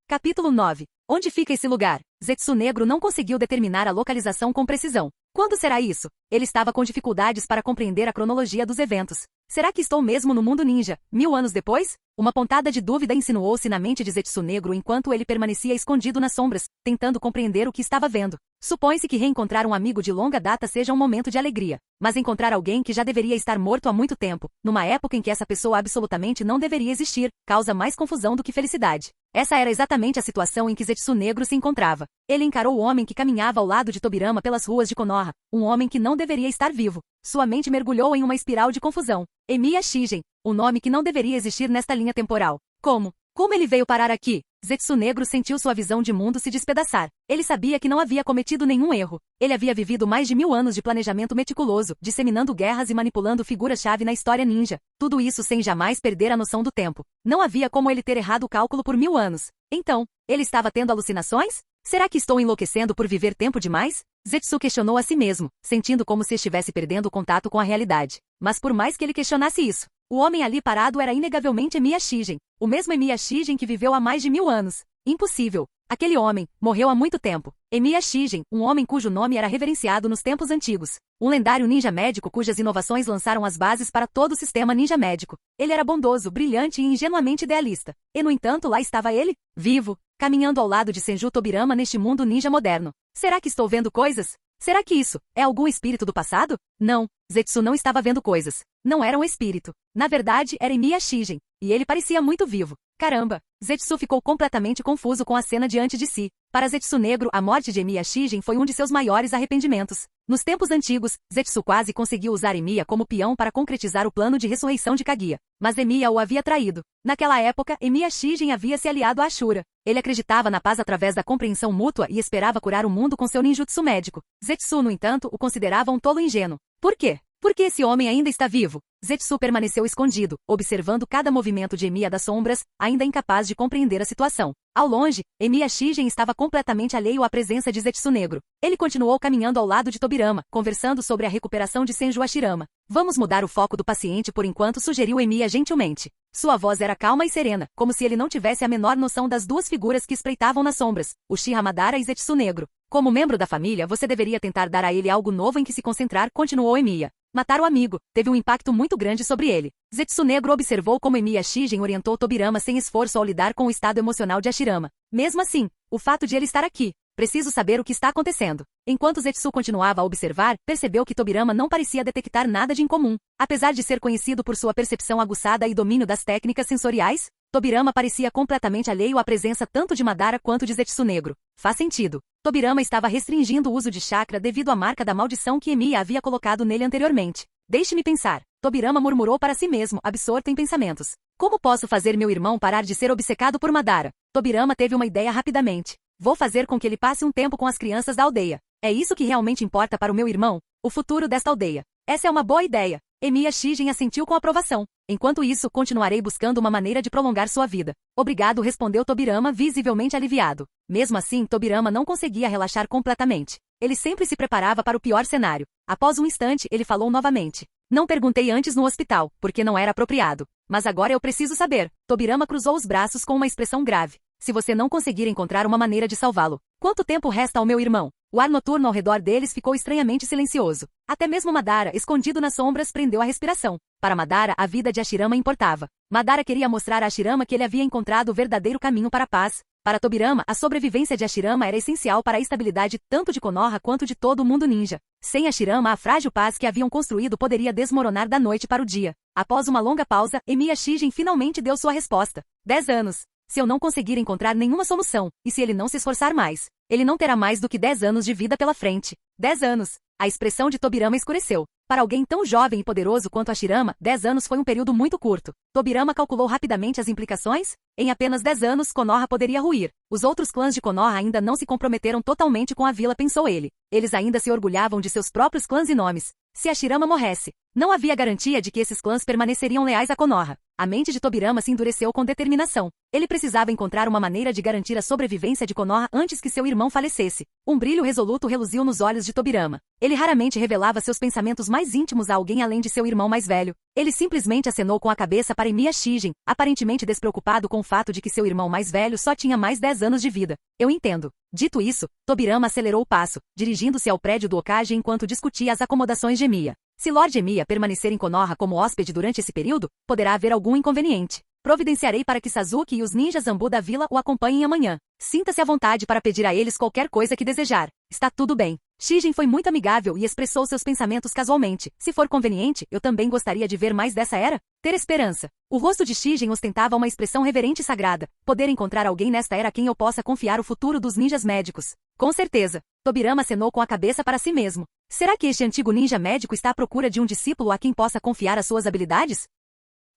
Capítulo 9. Onde fica esse lugar? Zetsu Negro não conseguiu determinar a localização com precisão. Quando será isso? Ele estava com dificuldades para compreender a cronologia dos eventos. Será que estou mesmo no mundo ninja, 1000 anos depois? Uma pontada de dúvida insinuou-se na mente de Zetsu Negro enquanto ele permanecia escondido nas sombras, tentando compreender o que estava vendo. Supõe-se que reencontrar um amigo de longa data seja um momento de alegria. Mas encontrar alguém que já deveria estar morto há muito tempo, numa época em que essa pessoa absolutamente não deveria existir, causa mais confusão do que felicidade. Essa era exatamente a situação em que Zetsu Negro se encontrava. Ele encarou o homem que caminhava ao lado de Tobirama pelas ruas de Konoha, um homem que não deveria estar vivo. Sua mente mergulhou em uma espiral de confusão. Emiya Shigen, um nome que não deveria existir nesta linha temporal. Como ele veio parar aqui? Zetsu Negro sentiu sua visão de mundo se despedaçar. Ele sabia que não havia cometido nenhum erro. Ele havia vivido mais de 1000 anos de planejamento meticuloso, disseminando guerras e manipulando figuras-chave na história ninja. Tudo isso sem jamais perder a noção do tempo. Não havia como ele ter errado o cálculo por 1000 anos. Então, ele estava tendo alucinações? Será que estou enlouquecendo por viver tempo demais? Zetsu questionou a si mesmo, sentindo como se estivesse perdendo o contato com a realidade. Mas por mais que ele questionasse isso, o homem ali parado era inegavelmente Emiya Shigen, o mesmo Emiya Shigen que viveu há mais de 1000 anos. Impossível. Aquele homem morreu há muito tempo. Emiya Shigen, um homem cujo nome era reverenciado nos tempos antigos. Um lendário ninja médico cujas inovações lançaram as bases para todo o sistema ninja médico. Ele era bondoso, brilhante e ingenuamente idealista. E no entanto lá estava ele, vivo, caminhando ao lado de Senju Tobirama neste mundo ninja moderno. Será que estou vendo coisas? Será que isso é algum espírito do passado? Não, Zetsu não estava vendo coisas. Não era um espírito. Na verdade, era Emiya Shigen. E ele parecia muito vivo. Caramba! Zetsu ficou completamente confuso com a cena diante de si. Para Zetsu Negro, a morte de Emiya Shigen foi um de seus maiores arrependimentos. Nos tempos antigos, Zetsu quase conseguiu usar Emiya como peão para concretizar o plano de ressurreição de Kaguya. Mas Emiya o havia traído. Naquela época, Emiya Shigen havia se aliado a Ashura. Ele acreditava na paz através da compreensão mútua e esperava curar o mundo com seu ninjutsu médico. Zetsu, no entanto, o considerava um tolo ingênuo. Por quê? Porque esse homem ainda está vivo. Zetsu permaneceu escondido, observando cada movimento de Emiya das sombras, ainda incapaz de compreender a situação. Ao longe, Emiya Shigen estava completamente alheio à presença de Zetsu Negro. Ele continuou caminhando ao lado de Tobirama, conversando sobre a recuperação de Senju Hashirama. Vamos mudar o foco do paciente por enquanto, sugeriu Emiya gentilmente. Sua voz era calma e serena, como se ele não tivesse a menor noção das duas figuras que espreitavam nas sombras, Uchiha Madara e Zetsu Negro. Como membro da família, você deveria tentar dar a ele algo novo em que se concentrar, continuou Emiya. Matar o amigo teve um impacto muito grande sobre ele. Zetsu Negro observou como Emiya Shigen orientou Tobirama sem esforço ao lidar com o estado emocional de Hashirama. Mesmo assim, o fato de ele estar aqui, preciso saber o que está acontecendo. Enquanto Zetsu continuava a observar, percebeu que Tobirama não parecia detectar nada de incomum. Apesar de ser conhecido por sua percepção aguçada e domínio das técnicas sensoriais, Tobirama parecia completamente alheio à presença tanto de Madara quanto de Zetsu Negro. Faz sentido. Tobirama estava restringindo o uso de chakra devido à marca da maldição que Emiya havia colocado nele anteriormente. Deixe-me pensar. Tobirama murmurou para si mesmo, absorto em pensamentos. Como posso fazer meu irmão parar de ser obcecado por Madara? Tobirama teve uma ideia rapidamente. Vou fazer com que ele passe um tempo com as crianças da aldeia. É isso que realmente importa para o meu irmão, o futuro desta aldeia. Essa é uma boa ideia. Emiya Shigen assentiu com aprovação. Enquanto isso, continuarei buscando uma maneira de prolongar sua vida. Obrigado, respondeu Tobirama, visivelmente aliviado. Mesmo assim, Tobirama não conseguia relaxar completamente. Ele sempre se preparava para o pior cenário. Após um instante, ele falou novamente. Não perguntei antes no hospital, porque não era apropriado. Mas agora eu preciso saber. Tobirama cruzou os braços com uma expressão grave. Se você não conseguir encontrar uma maneira de salvá-lo, quanto tempo resta ao meu irmão? O ar noturno ao redor deles ficou estranhamente silencioso. Até mesmo Madara, escondido nas sombras, prendeu a respiração. Para Madara, a vida de Hashirama importava. Madara queria mostrar a Hashirama que ele havia encontrado o verdadeiro caminho para a paz. Para Tobirama, a sobrevivência de Hashirama era essencial para a estabilidade tanto de Konoha quanto de todo o mundo ninja. Sem Hashirama, a frágil paz que haviam construído poderia desmoronar da noite para o dia. Após uma longa pausa, Emiya Shigen finalmente deu sua resposta. 10 anos. Se eu não conseguir encontrar nenhuma solução, e se ele não se esforçar mais, ele não terá mais do que 10 anos de vida pela frente. 10 anos. A expressão de Tobirama escureceu. Para alguém tão jovem e poderoso quanto Hashirama, 10 anos foi um período muito curto. Tobirama calculou rapidamente as implicações. Em apenas 10 anos, Konoha poderia ruir. Os outros clãs de Konoha ainda não se comprometeram totalmente com a vila, pensou ele. Eles ainda se orgulhavam de seus próprios clãs e nomes. Se Hashirama morresse, Não havia garantia de que esses clãs permaneceriam leais a Konoha. A mente de Tobirama se endureceu com determinação. Ele precisava encontrar uma maneira de garantir a sobrevivência de Konoha antes que seu irmão falecesse. Um brilho resoluto reluziu nos olhos de Tobirama. Ele raramente revelava seus pensamentos mais íntimos a alguém além de seu irmão mais velho. Ele simplesmente acenou com a cabeça para Emiya Shigen, aparentemente despreocupado com o fato de que seu irmão mais velho só tinha mais 10 anos de vida. Eu entendo. Dito isso, Tobirama acelerou o passo, dirigindo-se ao prédio do Hokage enquanto discutia as acomodações de Emiya. Se Lord Emiya permanecer em Konoha como hóspede durante esse período, poderá haver algum inconveniente. Providenciarei para que Sasuke e os ninjas Zambu da vila o acompanhem amanhã. Sinta-se à vontade para pedir a eles qualquer coisa que desejar. Está tudo bem. Shigen foi muito amigável e expressou seus pensamentos casualmente. Se for conveniente, eu também gostaria de ver mais dessa era. Ter esperança. O rosto de Shigen ostentava uma expressão reverente e sagrada. Poder encontrar alguém nesta era a quem eu possa confiar o futuro dos ninjas médicos. Com certeza. Tobirama acenou com a cabeça para si mesmo. Será que este antigo ninja médico está à procura de um discípulo a quem possa confiar as suas habilidades?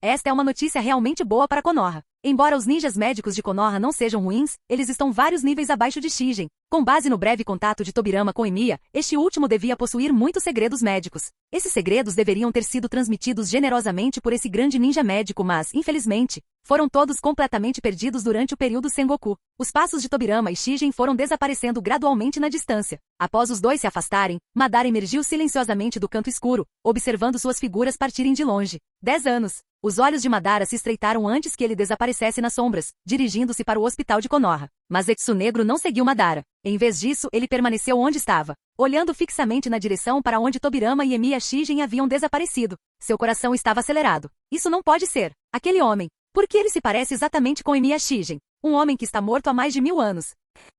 Esta é uma notícia realmente boa para Konoha. Embora os ninjas médicos de Konoha não sejam ruins, eles estão vários níveis abaixo de Shigen. Com base no breve contato de Tobirama com Emiya, este último devia possuir muitos segredos médicos. Esses segredos deveriam ter sido transmitidos generosamente por esse grande ninja médico, mas, infelizmente, foram todos completamente perdidos durante o período Sengoku. Os passos de Tobirama e Shigen foram desaparecendo gradualmente na distância. Após os dois se afastarem, Madara emergiu silenciosamente do canto escuro, observando suas figuras partirem de longe. 10 anos. Os olhos de Madara se estreitaram antes que ele desaparecesse nas sombras, dirigindo-se para o hospital de Konoha. Mas Zetsu Negro não seguiu Madara. Em vez disso, ele permaneceu onde estava, olhando fixamente na direção para onde Tobirama e Emiya Shigen haviam desaparecido. Seu coração estava acelerado. Isso não pode ser. Aquele homem. Por que ele se parece exatamente com Emiya Shigen? Um homem que está morto há mais de 1000 anos.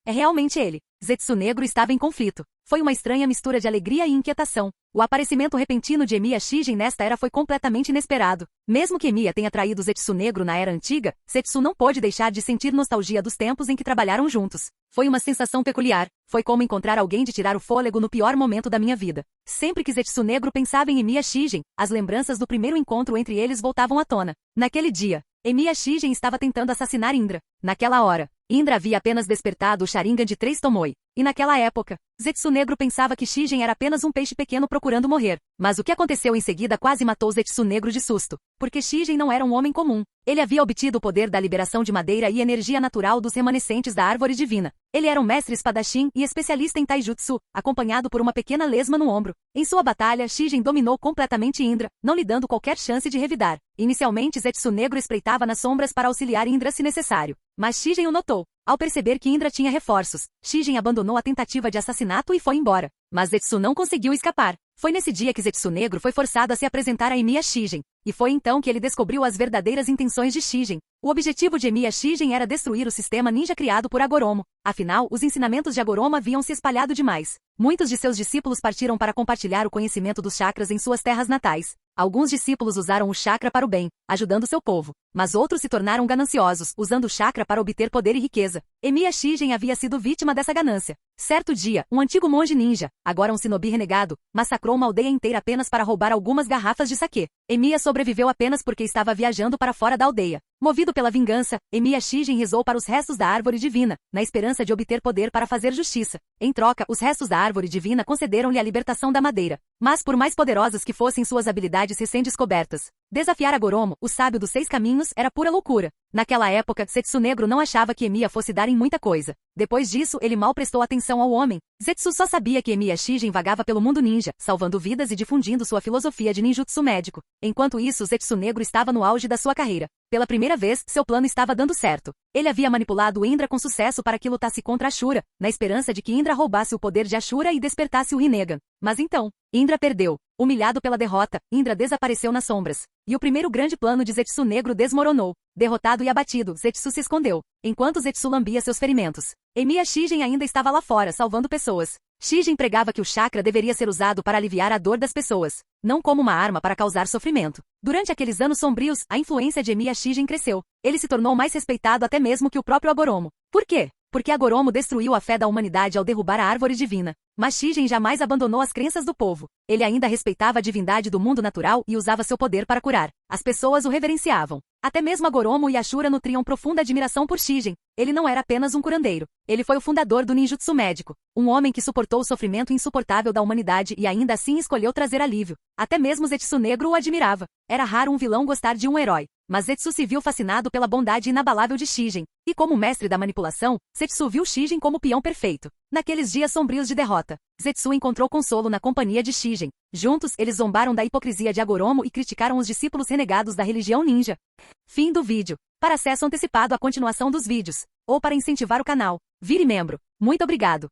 É realmente ele. Zetsu Negro estava em conflito. Foi uma estranha mistura de alegria e inquietação. O aparecimento repentino de Emiya Shigen nesta era foi completamente inesperado. Mesmo que Emiya tenha traído Zetsu Negro na era antiga, Zetsu não pôde deixar de sentir nostalgia dos tempos em que trabalharam juntos. Foi uma sensação peculiar. Foi como encontrar alguém de tirar o fôlego no pior momento da minha vida. Sempre que Zetsu Negro pensava em Emiya Shigen, as lembranças do primeiro encontro entre eles voltavam à tona. Naquele dia, Emiya Shigen estava tentando assassinar Indra. Naquela hora, Indra havia apenas despertado o Sharingan de 3 Tomoe. E naquela época, Zetsu Negro pensava que Shigen era apenas um peixe pequeno procurando morrer. Mas o que aconteceu em seguida quase matou Zetsu Negro de susto. Porque Shigen não era um homem comum. Ele havia obtido o poder da liberação de madeira e energia natural dos remanescentes da árvore divina. Ele era um mestre espadachim e especialista em taijutsu, acompanhado por uma pequena lesma no ombro. Em sua batalha, Shigen dominou completamente Indra, não lhe dando qualquer chance de revidar. Inicialmente, Zetsu Negro espreitava nas sombras para auxiliar Indra se necessário. Mas Shigen o notou. Ao perceber que Indra tinha reforços, Shigen abandonou a tentativa de assassinato e foi embora. Mas Zetsu não conseguiu escapar. Foi nesse dia que Zetsu Negro foi forçado a se apresentar a Emiya Shigen. E foi então que ele descobriu as verdadeiras intenções de Shigen. O objetivo de Emiya Shigen era destruir o sistema ninja criado por Agoromo. Afinal, os ensinamentos de Agoromo haviam se espalhado demais. Muitos de seus discípulos partiram para compartilhar o conhecimento dos chakras em suas terras natais. Alguns discípulos usaram o chakra para o bem, ajudando seu povo. Mas outros se tornaram gananciosos, usando o chakra para obter poder e riqueza. Emiya Shigen havia sido vítima dessa ganância. Certo dia, um antigo monge ninja, agora um shinobi renegado, massacrou uma aldeia inteira apenas para roubar algumas garrafas de saquê. Emiya sobreviveu apenas porque estava viajando para fora da aldeia. Movido pela vingança, Emiya Shigen rezou para os restos da árvore divina, na esperança de obter poder para fazer justiça. Em troca, os restos da árvore divina concederam-lhe a libertação da madeira. Mas por mais poderosas que fossem suas habilidades recém-descobertas, desafiar Agoromo, o sábio dos 6 caminhos, era pura loucura. Naquela época, Zetsu Negro não achava que Emiya fosse dar em muita coisa. Depois disso, ele mal prestou atenção ao homem. Zetsu só sabia que Emiya Shigen vagava pelo mundo ninja, salvando vidas e difundindo sua filosofia de ninjutsu médico. Enquanto isso, Zetsu Negro estava no auge da sua carreira. Pela primeira vez, seu plano estava dando certo. Ele havia manipulado Indra com sucesso para que lutasse contra Ashura, na esperança de que Indra roubasse o poder de Ashura e despertasse o Rinnegan. Mas então, Indra perdeu. Humilhado pela derrota, Indra desapareceu nas sombras. E o primeiro grande plano de Zetsu Negro desmoronou. Derrotado e abatido, Zetsu se escondeu, enquanto Zetsu lambia seus ferimentos. Emiya Shigen ainda estava lá fora, salvando pessoas. Shigen pregava que o chakra deveria ser usado para aliviar a dor das pessoas, não como uma arma para causar sofrimento. Durante aqueles anos sombrios, a influência de Emiya Shigen cresceu. Ele se tornou mais respeitado até mesmo que o próprio Agoromo. Por quê? Porque Agoromo destruiu a fé da humanidade ao derrubar a árvore divina. Mas Shigen jamais abandonou as crenças do povo. Ele ainda respeitava a divindade do mundo natural e usava seu poder para curar. As pessoas o reverenciavam. Até mesmo Agoromo e Ashura nutriam profunda admiração por Shigen. Ele não era apenas um curandeiro. Ele foi o fundador do ninjutsu médico. Um homem que suportou o sofrimento insuportável da humanidade e ainda assim escolheu trazer alívio. Até mesmo Zetsu Negro o admirava. Era raro um vilão gostar de um herói. Mas Zetsu se viu fascinado pela bondade inabalável de Shigen. E como mestre da manipulação, Zetsu viu Shigen como o peão perfeito. Naqueles dias sombrios de derrota, Zetsu encontrou consolo na companhia de Shigen. Juntos, eles zombaram da hipocrisia de Agoromo e criticaram os discípulos renegados da religião ninja. Fim do vídeo. Para acesso antecipado à continuação dos vídeos, ou para incentivar o canal, vire membro. Muito obrigado.